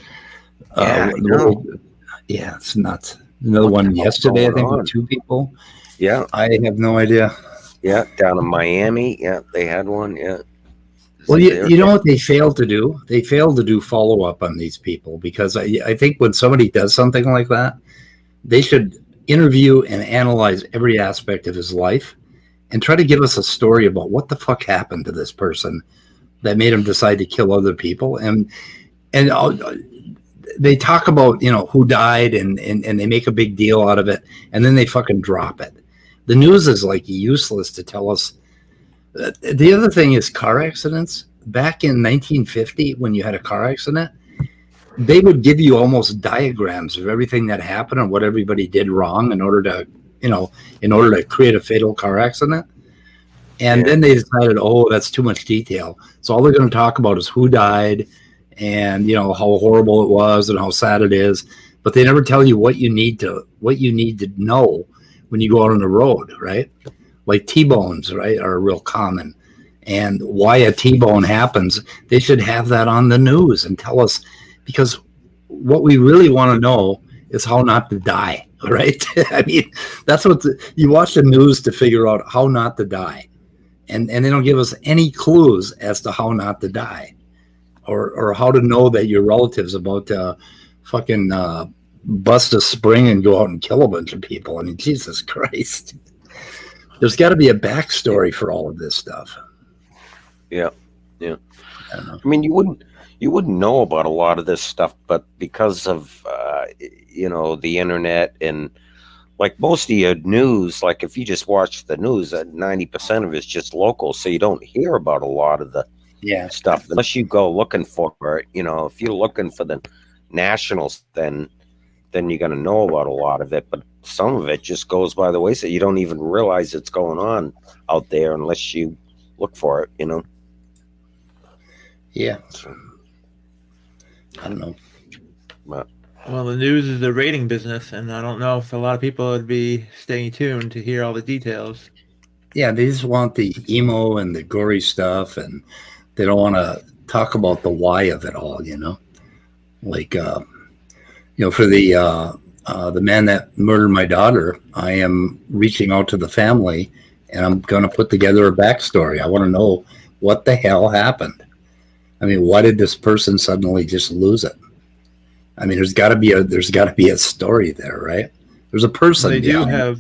it's nuts. Another one yesterday, I think, with 2 people. Yeah, I have no idea. Yeah, down in Miami. Yeah, they had one. Yeah. Well, you know what they failed to do? They failed to do follow-up on these people, because I think when somebody does something like that, they should interview and analyze every aspect of his life and try to give us a story about what the fuck happened to this person that made him decide to kill other people. And they talk about, who died and they make a big deal out of it, and then they fucking drop it. The news is useless to tell us. The other thing is car accidents. Back in 1950, when you had a car accident, they would give you almost diagrams of everything that happened and what everybody did wrong in order to create a fatal car accident. And then they decided, that's too much detail. So all they're going to talk about is who died and, how horrible it was and how sad it is. But they never tell you what you need to know when you go out on the road, right? Like T-bones, right, are real common. And why a T-bone happens, they should have that on the news and tell us, because what we really want to know is how not to die, right? I mean, that's what you watch the news to figure out how not to die. And they don't give us any clues as to how not to die or how to know that your relative's about to fucking bust a spring and go out and kill a bunch of people. I mean, Jesus Christ. There's got to be a backstory for all of this stuff. Yeah. I mean, you wouldn't know about a lot of this stuff, but because of the internet and like most of your news, like if you just watch the news, 90% of it's just local, so you don't hear about a lot of the stuff unless you go looking for it. If you're looking for the nationals, then you're going to know about a lot of it, but some of it just goes by the wayside. You don't even realize it's going on out there unless you look for it, Yeah. I don't know. But, well, the news is the rating business, and I don't know if a lot of people would be staying tuned to hear all the details. Yeah, they just want the emo and the gory stuff, and they don't want to talk about the why of it all, Like, for the man that murdered my daughter, I am reaching out to the family, and I'm going to put together a backstory. I want to know what the hell happened. I mean, why did this person suddenly just lose it? I mean, there's got to be a story there, right? There's a person. They do have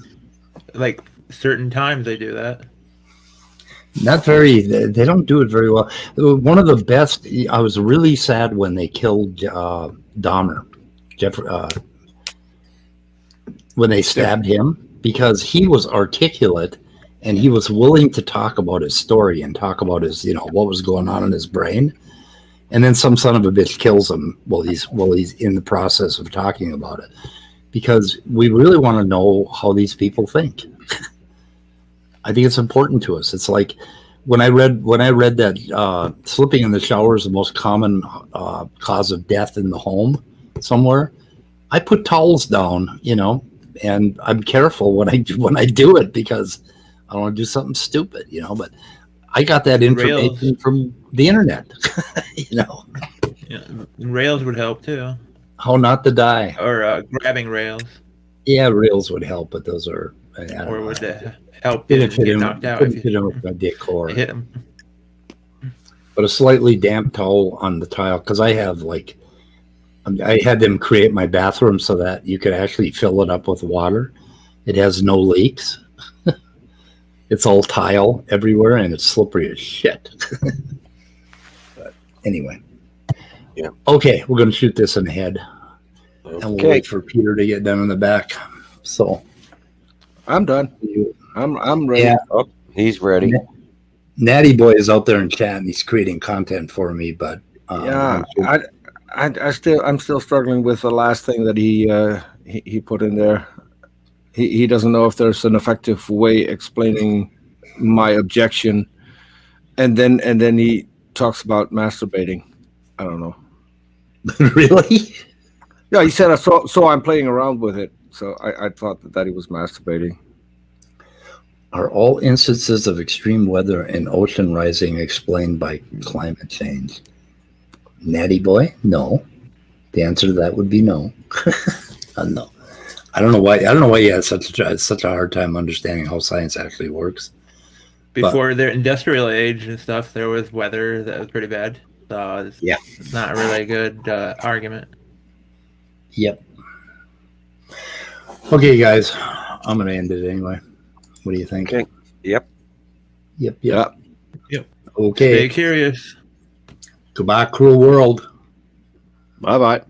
certain times they do that. Not very. They don't do it very well. One of the best. I was really sad when they killed Dahmer. When they stabbed him, because he was articulate and he was willing to talk about his story and talk about his, what was going on in his brain. and then some son of a bitch kills him while he's in the process of talking about it, because we really want to know how these people think. I think it's important to us. It's like when I read that slipping in the shower is the most common cause of death in the home somewhere. I put towels down, and I'm careful when I do it because I don't want to do something stupid, But I got that information from the internet, Yeah, rails would help too. How not to die, or grabbing rails. Yeah, rails would help, but those are. Or would they help Didn't fit get in, knocked out? couldn't fit in with my decor. Hit him. But a slightly damp towel on the tile, because I had them create my bathroom so that you could actually fill it up with water. It has no leaks. It's all tile everywhere, and it's slippery as shit. But anyway. Yeah. Okay, we're going to shoot this in the head. And we'll wait for Peter to get done in the back. So I'm done. I'm ready. Yeah. Oh, he's ready. Natty Boy is out there in chat, and he's creating content for me. But I'm still struggling with the last thing that he put in there. He doesn't know if there's an effective way explaining my objection, and then he talks about masturbating. I don't know. Really? Yeah, he said so I'm playing around with it. So I thought that he was masturbating. Are all instances of extreme weather and ocean rising explained by climate change? Natty Boy, no. The answer to that would be no. No. I don't know why you had such a hard time understanding how science actually works. Before their industrial age and stuff, there was weather that was pretty bad. So it's not a really good argument. Yep. Okay, guys, I'm gonna end it anyway. What do you think? Okay. Yep. Yep. Okay. Stay curious. Goodbye, cruel world. Bye-bye.